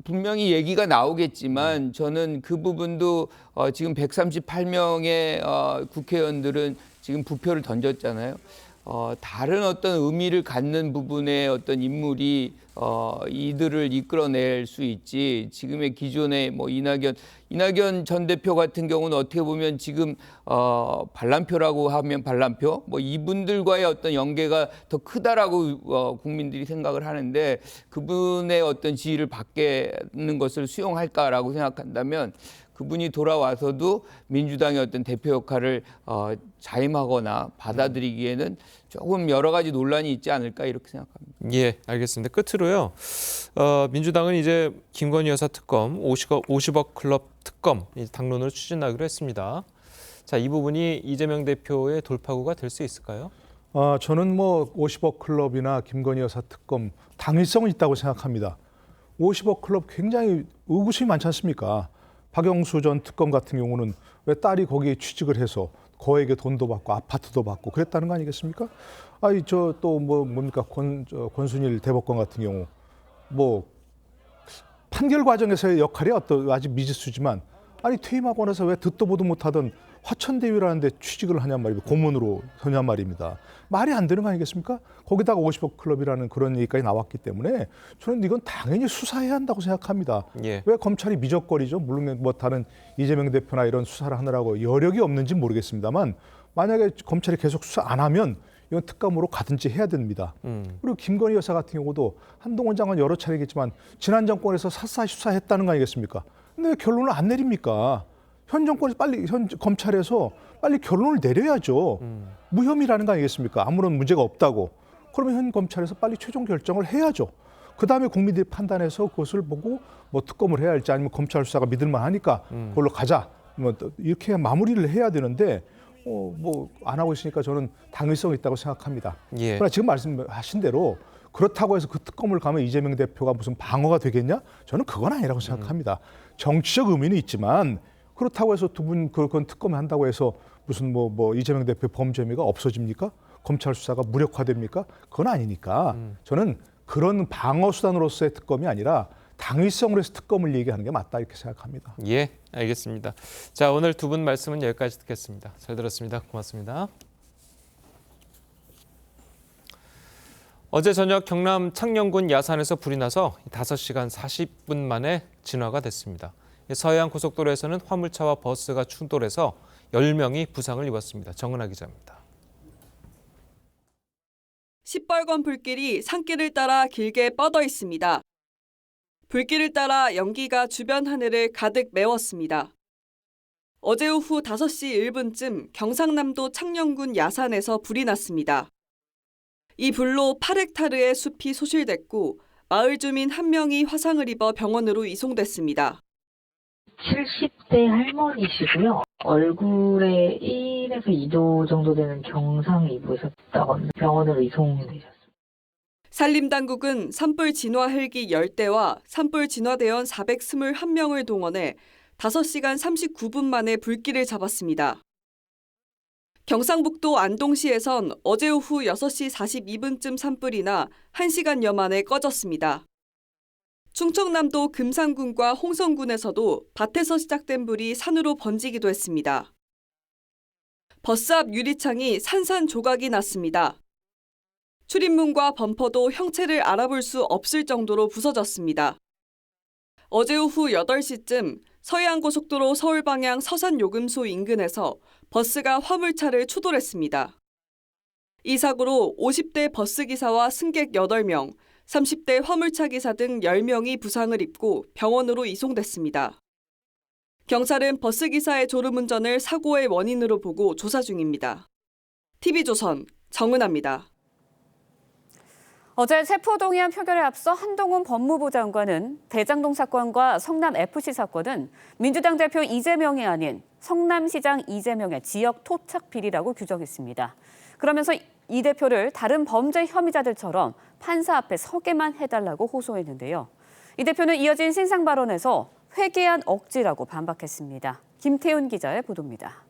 분명히 얘기가 나오겠지만 저는 그 부분도 지금 138명의 국회의원들은 지금 부표를 던졌잖아요. 다른 어떤 의미를 갖는 부분의 어떤 인물이 이들을 이끌어낼 수 있지. 지금의 기존의 이낙연 전 대표 같은 경우는 어떻게 보면 지금 반란표라고 하면 반란표 이분들과의 어떤 연계가 더 크다라고 국민들이 생각을 하는데 그분의 어떤 지위를 받는 것을 수용할까라고 생각한다면 그분이 돌아와서도 민주당의 어떤 대표 역할을 자임하거나 받아들이기에는 조금 여러 가지 논란이 있지 않을까 이렇게 생각합니다. 예, 알겠습니다. 끝으로요. 민주당은 이제 김건희 여사 특검, 50억 클럽 특검 당론으로 추진하기로 했습니다. 자, 이 부분이 이재명 대표의 돌파구가 될 수 있을까요? 저는 50억 클럽이나 김건희 여사 특검 당위성은 있다고 생각합니다. 50억 클럽 굉장히 의구심이 많지 않습니까? 박영수 전 특검 같은 경우는 왜 딸이 거기에 취직을 해서 거액의 돈도 받고 아파트도 받고 그랬다는 거 아니겠습니까? 뭡니까 권순일 대법관 같은 경우 판결 과정에서의 역할이 아직 미지수지만 아니 퇴임하고 나서 왜 듣도 보도 못하던 화천대유라는 데 취직을 하냔 말입니다. 고문으로 하냔 말입니다. 말이 안 되는 거 아니겠습니까? 거기다가 50억 클럽이라는 그런 얘기까지 나왔기 때문에 저는 이건 당연히 수사해야 한다고 생각합니다. 예. 왜 검찰이 미적거리죠? 물론 뭐 다른 이재명 대표나 이런 수사를 하느라고 여력이 없는지 모르겠습니다만 만약에 검찰이 계속 수사 안 하면 이건 특감으로 가든지 해야 됩니다. 그리고 김건희 여사 같은 경우도 한동훈 장관 여러 차례겠지만 지난 정권에서 샅샅이 수사했다는 거 아니겠습니까? 근데 왜 결론을 안 내립니까? 현 정권에서 빨리 검찰에서 빨리 결론을 내려야죠. 무혐의라는 거 아니겠습니까? 아무런 문제가 없다고. 그러면 현 검찰에서 빨리 최종 결정을 해야죠. 그다음에 국민들이 판단해서 그것을 보고 뭐 특검을 해야 할지 아니면 검찰 수사가 믿을만 하니까 그걸로 가자. 뭐 이렇게 마무리를 해야 되는데 뭐 안 하고 있으니까 저는 당위성이 있다고 생각합니다. 예. 그러나 지금 말씀하신 대로 그렇다고 해서 그 특검을 가면 이재명 대표가 무슨 방어가 되겠냐? 저는 그건 아니라고 생각합니다. 정치적 의미는 있지만 그렇다고 해서 두 분 그건 특검을 한다고 해서 무슨 뭐 이재명 대표 범죄 혐의가 없어집니까? 검찰 수사가 무력화됩니까? 그건 아니니까 저는 그런 방어 수단으로서의 특검이 아니라 당위성으로 해서 특검을 얘기하는 게 맞다 이렇게 생각합니다. 예, 알겠습니다. 자, 오늘 두 분 말씀은 여기까지 듣겠습니다. 잘 들었습니다. 고맙습니다. 어제 저녁 경남 창녕군 야산에서 불이 나서 5시간 40분 만에 진화가 됐습니다. 서해안 고속도로에서는 화물차와 버스가 충돌해서 10명이 부상을 입었습니다. 정은하 기자입니다. 시뻘건 불길이 산길을 따라 길게 뻗어 있습니다. 불길을 따라 연기가 주변 하늘을 가득 메웠습니다. 어제 오후 5시 1분쯤 경상남도 창녕군 야산에서 불이 났습니다. 이 불로 8헥타르의 숲이 소실됐고 마을 주민 1명이 화상을 입어 병원으로 이송됐습니다. 70대 할머니시고요. 얼굴에 1에서 2도 정도 되는 경상이 입으셨다고 합니다. 병원으로 이송되셨습니다. 산림당국은 산불 진화 헬기 10대와 산불 진화대원 421명을 동원해 5시간 39분 만에 불길을 잡았습니다. 경상북도 안동시에선 어제 오후 6시 42분쯤 산불이 나 1시간여 만에 꺼졌습니다. 충청남도 금산군과 홍성군에서도 밭에서 시작된 불이 산으로 번지기도 했습니다. 버스 앞 유리창이 산산조각이 났습니다. 출입문과 범퍼도 형체를 알아볼 수 없을 정도로 부서졌습니다. 어제 오후 8시쯤 서해안고속도로 서울 방향 서산요금소 인근에서 버스가 화물차를 추돌했습니다. 이 사고로 50대 버스기사와 승객 8명, 30대 화물차 기사 등 10명이 부상을 입고 병원으로 이송됐습니다. 경찰은 버스기사의 졸음운전을 사고의 원인으로 보고 조사 중입니다. TV조선 정은하입니다. 어제 체포동의안 표결에 앞서 한동훈 법무부 장관은 대장동 사건과 성남FC 사건은 민주당 대표 이재명이 아닌 성남시장 이재명의 지역 토착 비리라고 규정했습니다. 그러면서 이 대표를 다른 범죄 혐의자들처럼 판사 앞에 서게만 해달라고 호소했는데요. 이 대표는 이어진 신상 발언에서 회개한 억지라고 반박했습니다. 김태훈 기자의 보도입니다.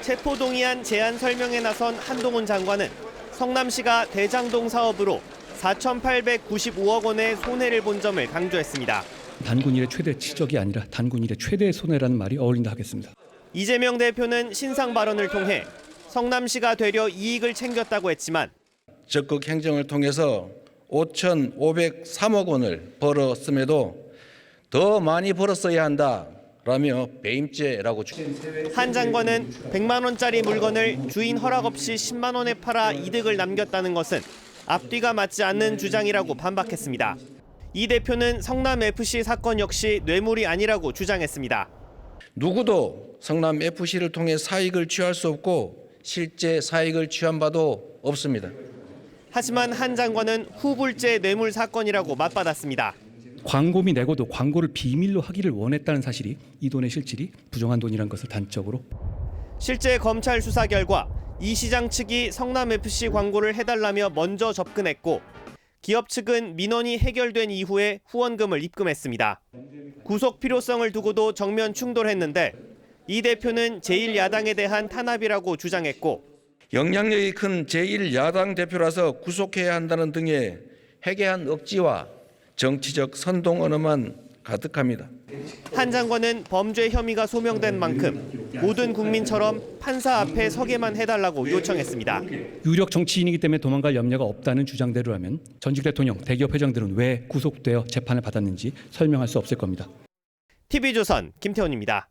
체포동의안 제안 설명에 나선 한동훈 장관은 성남시가 대장동 사업으로 4,895억 원의 손해를 본 점을 강조했습니다. 단군 일의 최대 치적이 아니라 단군 일의 최대 손해라는 말이 어울린다 하겠습니다. 이재명 대표는 신상 발언을 통해 성남시가 되려 이익을 챙겼다고 했지만 적극 행정을 통해서 5,503억 원을 벌었음에도 더 많이 벌었어야 한다라며 배임죄라고 한 장관은 100만 원짜리 물건을 주인 허락 없이 10만 원에 팔아 이득을 남겼다는 것은 앞뒤가 맞지 않는 주장이라고 반박했습니다. 이 대표는 성남FC 사건 역시 뇌물이 아니라고 주장했습니다. 누구도 성남FC를 통해 사익을 취할 수 없고 실제 사익을 취한 바도 없습니다. 하지만 한 장관은 후불제 뇌물 사건이라고 맞받았습니다. 광고비 내고도 광고를 비밀로 하기를 원했다는 사실이 이 돈의 실질이 부정한 돈이라는 것을 단적으로. 실제 검찰 수사 결과 이 시장 측이 성남FC 광고를 해달라며 먼저 접근했고 기업 측은 민원이 해결된 이후에 후원금을 입금했습니다. 구속 필요성을 두고도 정면 충돌했는데 이 대표는 제1야당에 대한 탄압이라고 주장했고 영향력이 큰 제1야당 대표라서 구속해야 한다는 등의 회개한 억지와 정치적 선동 언어만 가득합니다. 한 장관은 범죄 혐의가 소명된 만큼 모든 국민처럼 판사 앞에 서게만 해달라고 요청했습니다. 유력 정치인이기 때문에 도망갈 염려가 없다는 주장대로라면 전직 대통령, 대기업 회장들은 왜 구속되어 재판을 받았는지 설명할 수 없을 겁니다. TV조선 김태훈입니다.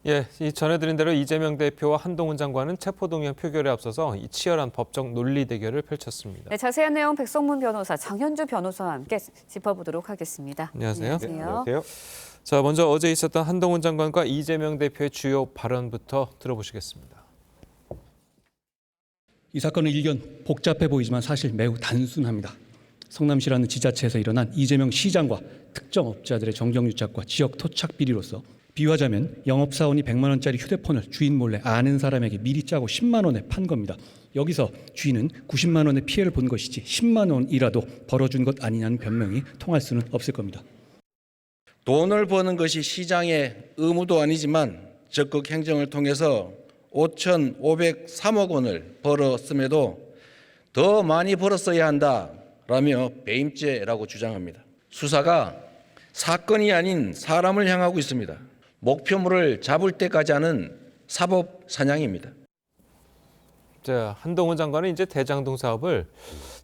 예, 이 전해드린 대로 이재명 대표와 한동훈 장관은 체포동의안 표결에 앞서서 이 치열한 법적 논리 대결을 펼쳤습니다. 네, 자세한 내용 백성문 변호사, 장현주 변호사와 함께 짚어보도록 하겠습니다. 안녕하세요. 네, 안녕하세요. 자, 먼저 어제 있었던 한동훈 장관과 이재명 대표의 주요 발언부터 들어보시겠습니다. 이 사건은 일견 복잡해 보이지만 사실 매우 단순합니다. 성남시라는 지자체에서 일어난 이재명 시장과 특정 업자들의 정경유착과 지역 토착 비리로서 비유하자면 영업사원이 100만 원짜리 휴대폰을 주인 몰래 아는 사람에게 미리 짜고 10만 원에 판 겁니다. 여기서 주인은 90만 원의 피해를 본 것이지 10만 원이라도 벌어준 것 아니냐는 변명이 통할 수는 없을 겁니다. 돈을 버는 것이 시장의 의무도 아니지만 적극 행정을 통해서 5,503억 원을 벌었음에도 더 많이 벌었어야 한다라며 배임죄라고 주장합니다. 수사가 사건이 아닌 사람을 향하고 있습니다. 목표물을 잡을 때까지 하는 사법 사냥입니다. 자, 한동훈 장관은 이제 대장동 사업을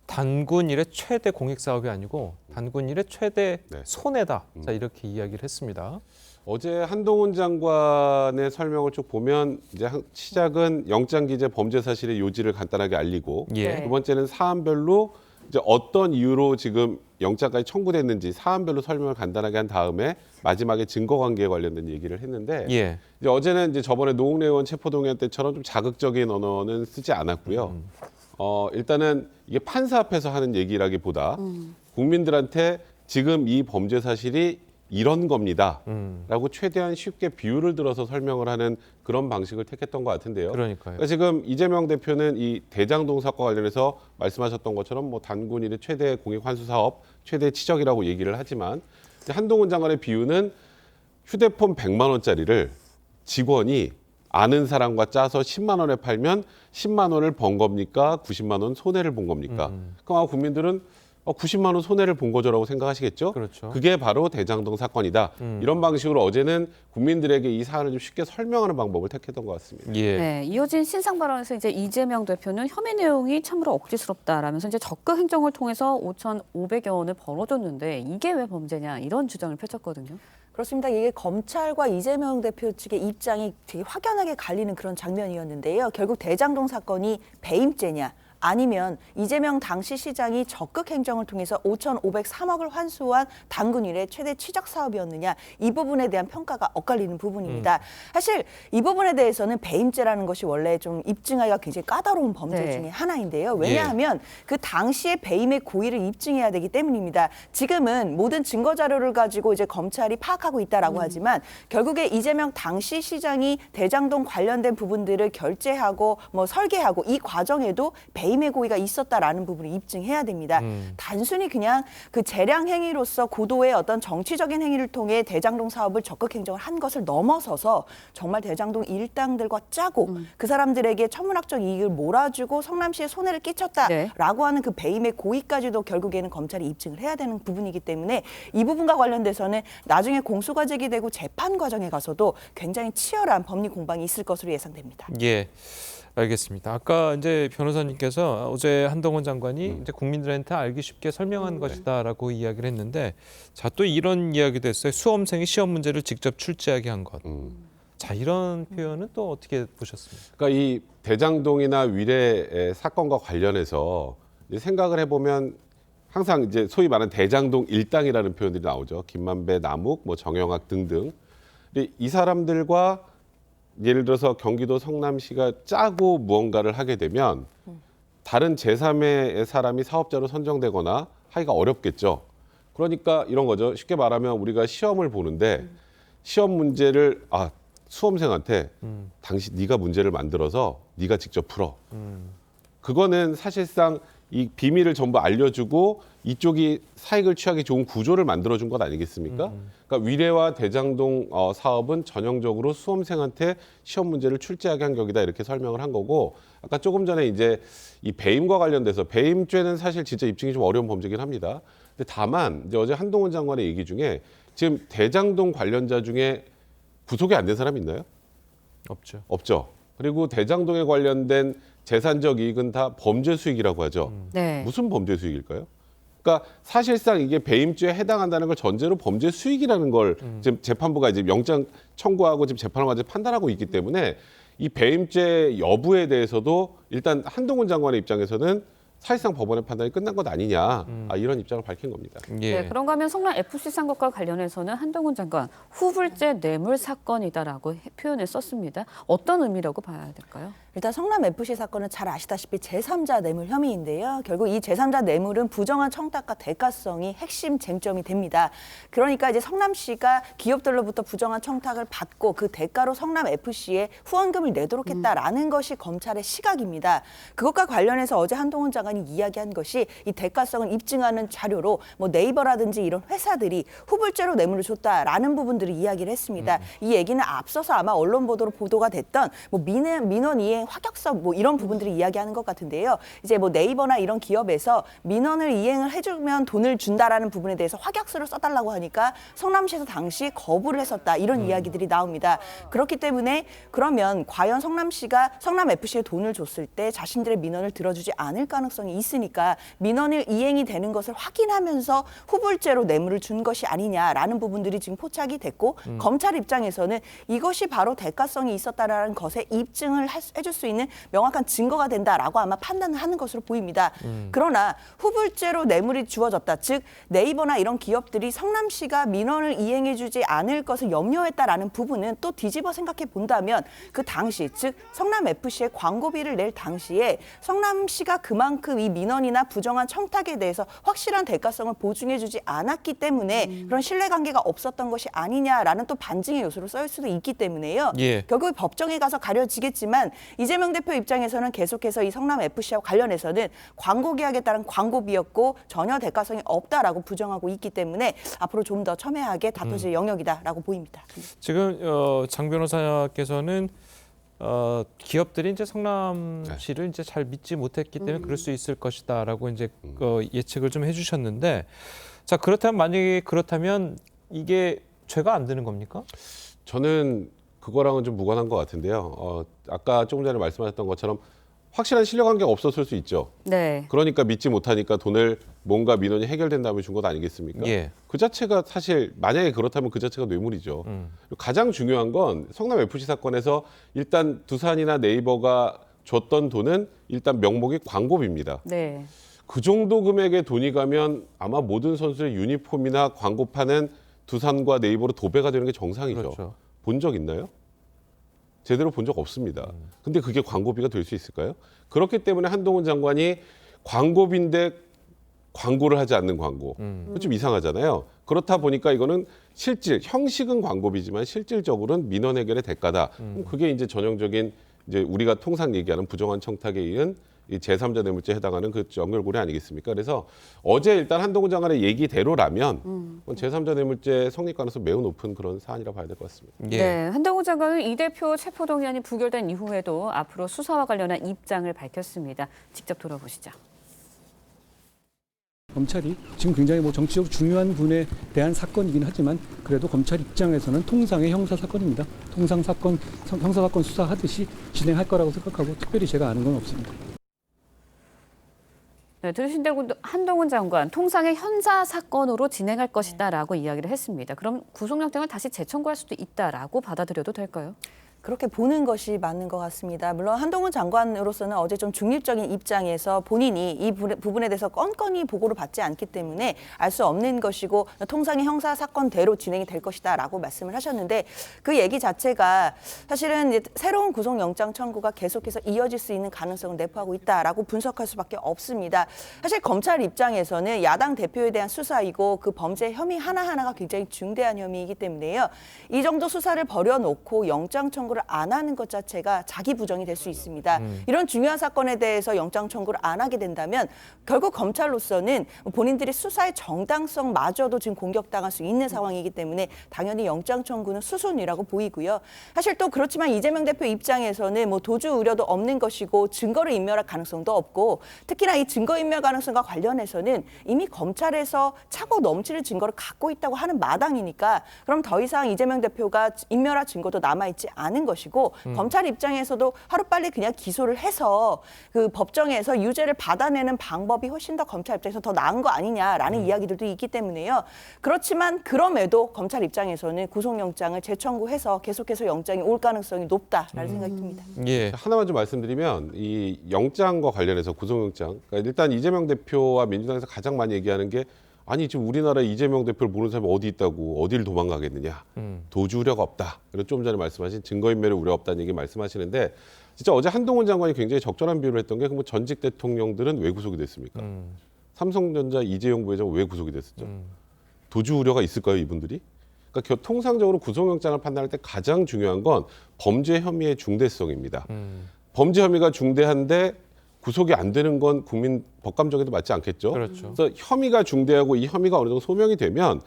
단군 일의 최대 공익 사업이 아니고 단군 일의 최대 손해다. 자, 이렇게 이야기를 했습니다. 어제 한동훈 장관의 설명을 쭉 보면 이제 시작은 영장기재 범죄 사실의 요지를 간단하게 알리고 두 번째는 사안별로 이제 어떤 이유로 지금 영장까지 청구됐는지 사안별로 설명을 간단하게 한 다음에 마지막에 증거관계에 관련된 얘기를 했는데 이제 어제는 이제 저번에 노웅래 의원 체포동의안 때처럼 좀 자극적인 언어는 쓰지 않았고요. 일단은 이게 판사 앞에서 하는 얘기라기보다 국민들한테 지금 이 범죄 사실이 이런 겁니다. 라고 최대한 쉽게 비유를 들어서 설명을 하는 그런 방식을 택했던 것 같은데요. 그러니까요. 지금 이재명 대표는 이 대장동 사건과 관련해서 말씀하셨던 것처럼 뭐 단군 일의 최대 공익 환수 사업, 최대 치적이라고 얘기를 하지만 한동훈 장관의 비유는 휴대폰 100만 원짜리를 직원이 아는 사람과 짜서 10만 원에 팔면 10만 원을 번 겁니까? 90만 원 손해를 본 겁니까? 그럼 아마 국민들은 90만 원 손해를 본 거죠라고 생각하시겠죠? 그렇죠. 그게 바로 대장동 사건이다. 이런 방식으로 어제는 국민들에게 이 사안을 좀 쉽게 설명하는 방법을 택했던 것 같습니다. 네, 이어진 신상 발언에서 이제 이재명 대표는 혐의 내용이 참으로 억지스럽다라면서 이제 적극 행정을 통해서 5,500여 원을 벌어줬는데 이게 왜 범죄냐 이런 주장을 펼쳤거든요. 그렇습니다. 이게 검찰과 이재명 대표 측의 입장이 되게 확연하게 갈리는 그런 장면이었는데요. 결국 대장동 사건이 배임죄냐 아니면 이재명 당시 시장이 적극 행정을 통해서 5,503억을 환수한 단군 일의 최대 치적 사업이었느냐 이 부분에 대한 평가가 엇갈리는 부분입니다. 사실 이 부분에 대해서는 배임죄라는 것이 원래 좀 입증하기가 굉장히 까다로운 범죄 중에 하나인데요. 왜냐하면 그 당시의 배임의 고의를 입증해야 되기 때문입니다. 지금은 모든 증거 자료를 가지고 이제 검찰이 파악하고 있다라고 하지만 결국에 이재명 당시 시장이 대장동 관련된 부분들을 결재하고 뭐 설계하고 이 과정에도 배임의 고의가 있었다라는 부분을 입증해야 됩니다. 단순히 그냥 그 재량 행위로서 고도의 어떤 정치적인 행위를 통해 대장동 사업을 적극 행정을 한 것을 넘어서서 정말 대장동 일당들과 짜고 그 사람들에게 천문학적 이익을 몰아주고 성남시에 손해를 끼쳤다라고 하는 그 배임의 고의까지도 결국에는 검찰이 입증을 해야 되는 부분이기 때문에 이 부분과 관련돼서는 나중에 공소가 제기되고 재판 과정에 가서도 굉장히 치열한 법리 공방이 있을 것으로 예상됩니다. 예. 알겠습니다. 아까 이제 변호사님께서 어제 한동훈 장관이 이제 국민들한테 알기 쉽게 설명한 것이다라고 이야기를 했는데, 자, 또 이런 이야기도 했어요. 수험생이 시험 문제를 직접 출제하게 한 것. 자, 이런 표현은 또 어떻게 보셨습니까? 그러니까 이 대장동이나 위례 사건과 관련해서 이제 생각을 해보면 항상 이제 소위 말하는 대장동 일당이라는 표현들이 나오죠. 김만배, 남욱, 뭐 정영학 등등. 근데 이 사람들과 예를 들어서 경기도 성남시가 짜고 무언가를 하게 되면 다른 제3의 사람이 사업자로 선정되거나 하기가 어렵겠죠. 그러니까 이런 거죠. 쉽게 말하면 우리가 시험을 보는데 시험 문제를 수험생한테 당신 네가 문제를 만들어서 네가 직접 풀어. 그거는 사실상 이 비밀을 전부 알려주고 이쪽이 사익을 취하기 좋은 구조를 만들어준 것 아니겠습니까? 그러니까 위례와 대장동 사업은 전형적으로 수험생한테 시험 문제를 출제하게 한 격이다 이렇게 설명을 한 거고, 아까 조금 전에 이제 이 배임과 관련돼서 배임죄는 사실 진짜 입증이 좀 어려운 범죄긴 합니다. 근데 다만 이제 어제 한동훈 장관의 얘기 중에 지금 대장동 관련자 중에 구속이 안 된 사람이 있나요? 없죠. 없죠. 그리고 대장동에 관련된 재산적 이익은 다 범죄 수익이라고 하죠. 네. 무슨 범죄 수익일까요? 그러니까 사실상 이게 배임죄에 해당한다는 걸 전제로 범죄 수익이라는 걸 지금 재판부가 이제 영장 청구하고 지금 재판을 가지고 판단하고 있기 때문에 이 배임죄 여부에 대해서도 일단 한동훈 장관의 입장에서는 사실상 법원의 판단이 끝난 것 아니냐 이런 입장을 밝힌 겁니다. 네, 그런가 하면 성남 FC 상것과 관련해서는 한동훈 장관 후불제 뇌물 사건이다라고 표현을 썼습니다. 어떤 의미라고 봐야 될까요? 일단 성남 FC 사건은 잘 아시다시피 제3자 뇌물 혐의인데요. 결국 이 제3자 뇌물은 부정한 청탁과 대가성이 핵심 쟁점이 됩니다. 그러니까 이제 성남시가 기업들로부터 부정한 청탁을 받고 그 대가로 성남 FC에 후원금을 내도록 했다라는 것이 검찰의 시각입니다. 그것과 관련해서 어제 한동훈 장관이 이야기한 것이 이 대가성을 입증하는 자료로 뭐 네이버라든지 이런 회사들이 후불제로 뇌물을 줬다라는 부분들을 이야기를 했습니다. 이 얘기는 앞서서 아마 언론 보도로 보도가 됐던 뭐 민원 이행 확약서 뭐 이런 부분들이 이야기하는 것 같은데요. 이제 뭐 네이버나 이런 기업에서 민원을 이행을 해주면 돈을 준다라는 부분에 대해서 확약서를 써달라고 하니까 성남시에서 당시 거부를 했었다 이런 이야기들이 나옵니다. 그렇기 때문에 그러면 과연 성남시가 성남 FC에 돈을 줬을 때 자신들의 민원을 들어주지 않을 가능성이 있으니까 민원을 이행이 되는 것을 확인하면서 후불제로 뇌물을 준 것이 아니냐라는 부분들이 지금 포착이 됐고 검찰 입장에서는 이것이 바로 대가성이 있었다라는 것에 입증을 해줄 수 있는 명확한 증거가 된다라고 아마 판단을 하는 것으로 보입니다. 그러나 후불제로 뇌물이 주어졌다. 즉 네이버나 이런 기업들이 성남시가 민원을 이행해주지 않을 것을 염려했다라는 부분은 또 뒤집어 생각해 본다면 그 당시 즉 성남 FC에 광고비를 낼 당시에 성남시가 그만큼 이 민원이나 부정한 청탁에 대해서 확실한 대가성을 보증해주지 않았기 때문에 그런 신뢰관계가 없었던 것이 아니냐라는 또 반증의 요소로 쓰일 수도 있기 때문에요. 결국 법정에 가서 가려지겠지만 이재명 대표 입장에서는 계속해서 이 성남 FC와 관련해서는 광고 계약에 따른 광고비였고 전혀 대가성이 없다라고 부정하고 있기 때문에 앞으로 좀 더 첨예하게 다퉈질 영역이다라고 보입니다. 지금 장 변호사께서는 기업들이 이제 성남시를 이제 잘 믿지 못했기 때문에 그럴 수 있을 것이다라고 이제 예측을 좀 해주셨는데, 자 그렇다면 만약에 그렇다면 이게 죄가 안 되는 겁니까? 저는 그거랑은 좀 무관한 것 같은데요. 아까 조금 전에 말씀하셨던 것처럼 확실한 신뢰관계가 없었을 수 있죠. 네. 그러니까 믿지 못하니까 돈을 뭔가 민원이 해결된 다음에 준 것 아니겠습니까? 그 자체가 사실 만약에 그렇다면 그 자체가 뇌물이죠. 가장 중요한 건 성남 FC 사건에서 일단 두산이나 네이버가 줬던 돈은 일단 명목이 광고비입니다. 네. 그 정도 금액의 돈이 가면 아마 모든 선수의 유니폼이나 광고판은 두산과 네이버로 도배가 되는 게 정상이죠. 그렇죠. 본 적 있나요? 제대로 본 적 없습니다. 근데 그게 광고비가 될 수 있을까요? 그렇기 때문에 한동훈 장관이 광고비인데 광고를 하지 않는 광고. 좀 이상하잖아요. 그렇다 보니까 이거는 형식은 광고비지만 실질적으로는 민원 해결의 대가다. 그럼 그게 이제 전형적인 이제 우리가 통상 얘기하는 부정한 청탁에 의한 이 제3자 뇌물죄에 해당하는 그 연결고리 아니겠습니까? 그래서 어제 일단 한동훈 장관의 얘기대로라면 제3자 뇌물죄 성립 가능성이 매우 높은 그런 사안이라고 봐야 될 것 같습니다. 네, 한동훈 장관은 이 대표 체포동의안이 부결된 이후에도 앞으로 수사와 관련한 입장을 밝혔습니다. 직접 들어보시죠. 검찰이 지금 굉장히 정치적으로 중요한 분에 대한 사건이긴 하지만 그래도 검찰 입장에서는 통상의 형사 사건입니다. 통상 사건, 형사 사건 수사하듯이 진행할 거라고 생각하고 특별히 제가 아는 건 없습니다. 네, 들으신 대로 한동훈 장관 통상의 형사 사건으로 진행할 것이다라고 이야기를 했습니다. 그럼 구속영장을 다시 재청구할 수도 있다라고 받아들여도 될까요? 그렇게 보는 것이 맞는 것 같습니다. 물론 한동훈 장관으로서는 어제 좀 중립적인 입장에서 본인이 이 부분에 대해서 건건히 보고를 받지 않기 때문에 알 수 없는 것이고 통상의 형사 사건대로 진행이 될 것이다라고 말씀을 하셨는데 그 얘기 자체가 사실은 이제 새로운 구속영장 청구가 계속해서 이어질 수 있는 가능성을 내포하고 있다라고 분석할 수밖에 없습니다. 사실 검찰 입장에서는 야당 대표에 대한 수사이고 그 범죄 혐의 하나하나가 굉장히 중대한 혐의이기 때문에요. 이 정도 수사를 벌여놓고 영장 청구 청구를 안 하는 것 자체가 자기 부정이 될 수 있습니다. 이런 중요한 사건에 대해서 영장 청구를 안 하게 된다면 결국 검찰로서는 본인들이 수사의 정당성마저도 지금 공격당할 수 있는 상황이기 때문에 당연히 영장 청구는 수순이라고 보이고요. 사실 또 그렇지만 이재명 대표 입장에서는 뭐 도주 우려도 없는 것이고 증거를 인멸할 가능성도 없고 특히나 이 증거인멸 가능성과 관련해서는 이미 검찰에서 차고 넘치는 증거를 갖고 있다고 하는 마당이니까 그럼 더 이상 이재명 대표가 인멸할 증거도 남아있지 않은 것이고 검찰 입장에서도 하루빨리 그냥 기소를 해서 그 법정에서 유죄를 받아내는 방법이 훨씬 더 검찰 입장에서 더 나은 거 아니냐라는 이야기들도 있기 때문에요. 그렇지만 그럼에도 검찰 입장에서는 구속영장을 재청구해서 계속해서 영장이 올 가능성이 높다라는 생각이 듭니다. 예. 하나만 좀 말씀드리면 이 영장과 관련해서 구속영장, 그러니까 일단 이재명 대표와 민주당에서 가장 많이 얘기하는 게 아니 지금 우리나라 이재명 대표를 모르는 사람이 어디 있다고 어디를 도망가겠느냐. 도주 우려가 없다. 그리고 좀 전에 말씀하신 증거인멸의 우려 없다는 얘기 말씀하시는데 진짜 어제 한동훈 장관이 굉장히 적절한 비유를 했던 게 뭐 전직 대통령들은 왜 구속이 됐습니까? 삼성전자 이재용 부회장 왜 구속이 됐었죠? 도주 우려가 있을까요, 이분들이? 그러니까 통상적으로 구속영장을 판단할 때 가장 중요한 건 범죄 혐의의 중대성입니다. 범죄 혐의가 중대한데 구속이 안 되는 건 국민 법감정에도 맞지 않겠죠. 그렇죠. 그래서 혐의가 중대하고 이 혐의가 어느 정도 소명이 되면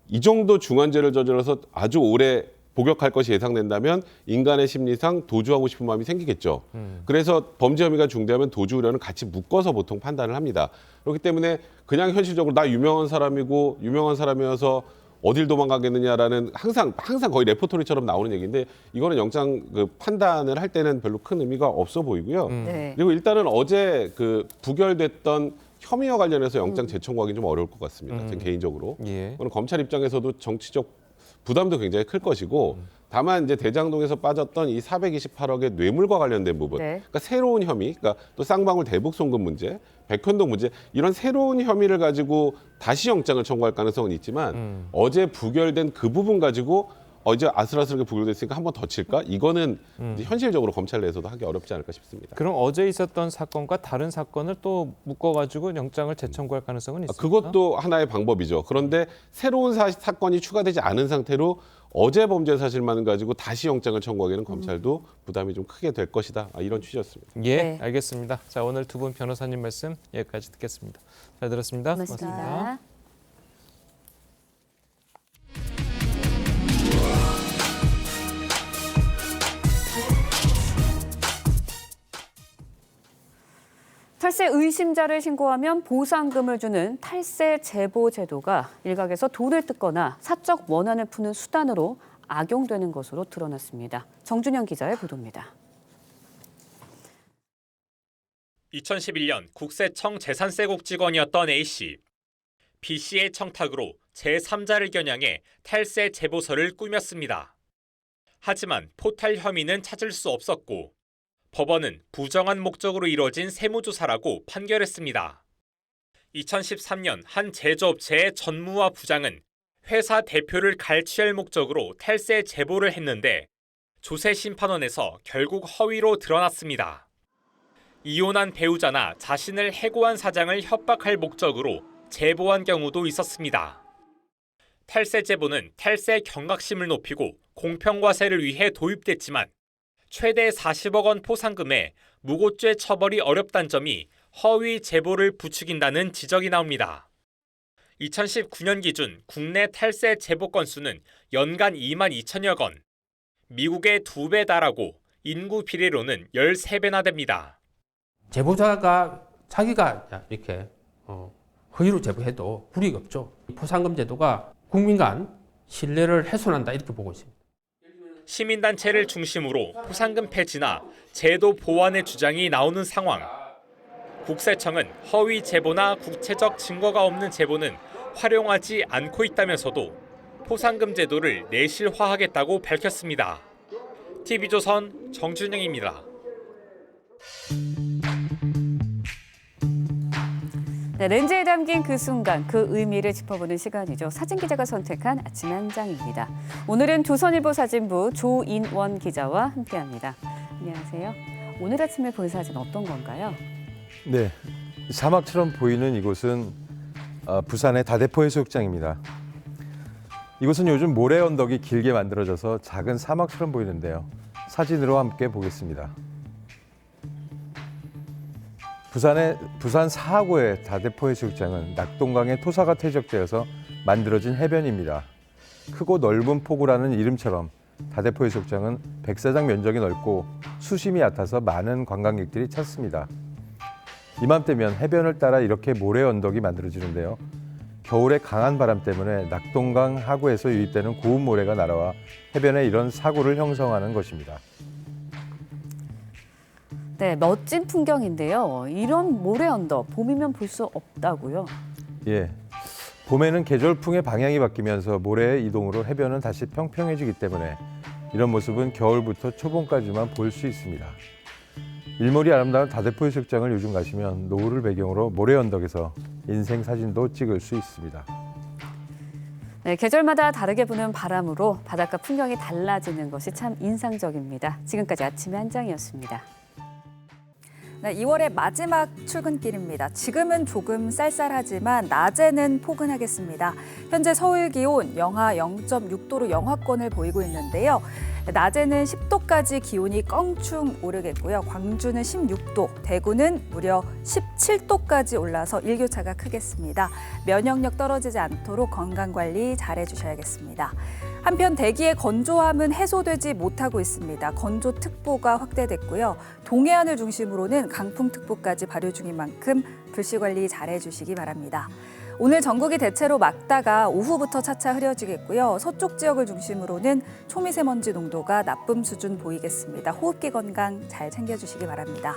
이 정도 중한죄를 저질러서 아주 오래 복역할 것이 예상된다면 인간의 심리상 도주하고 싶은 마음이 생기겠죠. 그래서 범죄 혐의가 중대하면 도주 우려는 같이 묶어서 보통 판단을 합니다. 그렇기 때문에 그냥 현실적으로 나 유명한 사람이고 유명한 사람이어서 어딜 도망가겠느냐라는 항상 거의 레포토리처럼 나오는 얘기인데 이거는 영장 그 판단을 할 때는 별로 큰 의미가 없어 보이고요. 그리고 일단은 어제 그 부결됐던 혐의와 관련해서 영장 재청구하기는 좀 어려울 것 같습니다. 제 개인적으로. 그건 검찰 입장에서도 정치적 부담도 굉장히 클 것이고 다만 이제 대장동에서 빠졌던 이 428억의 뇌물과 관련된 부분, 그러니까 새로운 혐의, 그러니까 또 쌍방울 대북 송금 문제, 백현동 문제 이런 새로운 혐의를 가지고 다시 영장을 청구할 가능성은 있지만 어제 부결된 그 부분 가지고 이제 아슬아슬하게 부결됐으니까 한 번 더 칠까? 이거는 이제 현실적으로 검찰 내에서도 하기 어렵지 않을까 싶습니다. 그럼 어제 있었던 사건과 다른 사건을 또 묶어가지고 영장을 재청구할 가능성은 있습니까? 그것도 하나의 방법이죠. 그런데 새로운 사건이 추가되지 않은 상태로 어제 범죄 사실만 가지고 다시 영장을 청구하기에는 검찰도 부담이 좀 크게 될 것이다. 이런 취지였습니다. 예, 알겠습니다. 자, 오늘 두 분 변호사님 말씀 여기까지 듣겠습니다. 잘 들었습니다. 고맙습니다. 탈세 의심자를 신고하면 보상금을 주는 탈세 제보 제도가 일각에서 돈을 뜯거나 사적 원한을 푸는 수단으로 악용되는 것으로 드러났습니다. 정준영 기자의 보도입니다. 2011년 국세청 재산세국 직원이었던 A씨. B씨의 청탁으로 제3자를 겨냥해 탈세 제보서를 꾸몄습니다. 하지만 포탈 혐의는 찾을 수 없었고 법원은 부정한 목적으로 이뤄진 세무조사라고 판결했습니다. 2013년 한 제조업체의 전무와 부장은 회사 대표를 갈취할 목적으로 탈세 제보를 했는데 조세심판원에서 결국 허위로 드러났습니다. 이혼한 배우자나 자신을 해고한 사장을 협박할 목적으로 제보한 경우도 있었습니다. 탈세 제보는 탈세 경각심을 높이고 공평과세를 위해 도입됐지만 최대 40억 원 포상금에 무고죄 처벌이 어렵다는 점이 허위 제보를 부추긴다는 지적이 나옵니다. 2019년 기준 국내 탈세 제보 건수는 연간 2만 2천여 건, 미국의 2배 달하고 인구 비례로는 13배나 됩니다. 제보자가 자기가 이렇게 허위로 제보해도 불이익이 없죠. 포상금 제도가 국민 간 신뢰를 훼손한다 이렇게 보고 있습니다. 시민단체를 중심으로 포상금 폐지나 제도 보완의 주장이 나오는 상황. 국세청은 허위 제보나 구체적 증거가 없는 제보는 활용하지 않고 있다면서도 포상금 제도를 내실화하겠다고 밝혔습니다. TV조선 정준영입니다. 네, 렌즈에 담긴 그 순간, 그 의미를 짚어보는 시간이죠. 사진기자가 선택한 아침 한 장입니다. 오늘은 조선일보 사진부 조인원 기자와 함께합니다. 안녕하세요. 오늘 아침에 본 사진 어떤 건가요? 네, 사막처럼 보이는 이곳은 부산의 다대포 해수욕장입니다. 이곳은 요즘 모래 언덕이 길게 만들어져서 작은 사막처럼 보이는데요. 사진으로 함께 보겠습니다. 부산 사하구의 다대포 해수욕장은 낙동강의 토사가 퇴적되어서 만들어진 해변입니다. 크고 넓은 포구라는 이름처럼 다대포 해수욕장은 백사장 면적이 넓고 수심이 얕아서 많은 관광객들이 찾습니다. 이맘때면 해변을 따라 이렇게 모래 언덕이 만들어지는데요. 겨울에 강한 바람 때문에 낙동강 하구에서 유입되는 고운 모래가 날아와 해변에 이런 사구를 형성하는 것입니다. 네, 멋진 풍경인데요. 이런 모래 언덕 봄이면 볼 수 없다고요? 예, 봄에는 계절풍의 방향이 바뀌면서 모래의 이동으로 해변은 다시 평평해지기 때문에 이런 모습은 겨울부터 초봄까지만 볼 수 있습니다. 일몰이 아름다운 다대포 해수욕장을 요즘 가시면 노을을 배경으로 모래 언덕에서 인생 사진도 찍을 수 있습니다. 네, 계절마다 다르게 부는 바람으로 바닷가 풍경이 달라지는 것이 참 인상적입니다. 지금까지 아침의 한 장이었습니다. 네, 2월의 마지막 출근길입니다. 지금은 조금 쌀쌀하지만 낮에는 포근하겠습니다. 현재 서울 기온 영하 0.6도로 영하권을 보이고 있는데요. 낮에는 10도까지 기온이 껑충 오르겠고요. 광주는 16도, 대구는 무려 17도까지 올라서 일교차가 크겠습니다. 면역력 떨어지지 않도록 건강관리 잘해주셔야겠습니다. 한편 대기의 건조함은 해소되지 못하고 있습니다. 건조특보가 확대됐고요. 동해안을 중심으로는 강풍특보까지 발효 중인 만큼 불씨관리 잘해주시기 바랍니다. 오늘 전국이 대체로 맑다가 오후부터 차차 흐려지겠고요. 서쪽 지역을 중심으로는 초미세먼지 농도가 나쁨 수준 보이겠습니다. 호흡기 건강 잘 챙겨주시기 바랍니다.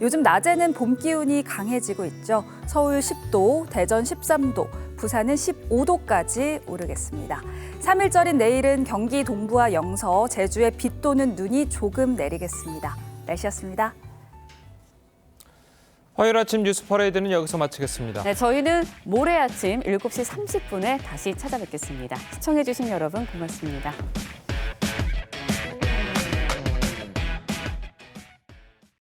요즘 낮에는 봄 기운이 강해지고 있죠. 서울 10도, 대전 13도, 부산은 15도까지 오르겠습니다. 3일절인 내일은 경기 동부와 영서, 제주에 비 또는 눈이 조금 내리겠습니다. 날씨였습니다. 화요일 아침 뉴스 퍼레이드는 여기서 마치겠습니다. 네, 저희는 모레 아침 7시 30분에 다시 찾아뵙겠습니다. 시청해주신 여러분 고맙습니다.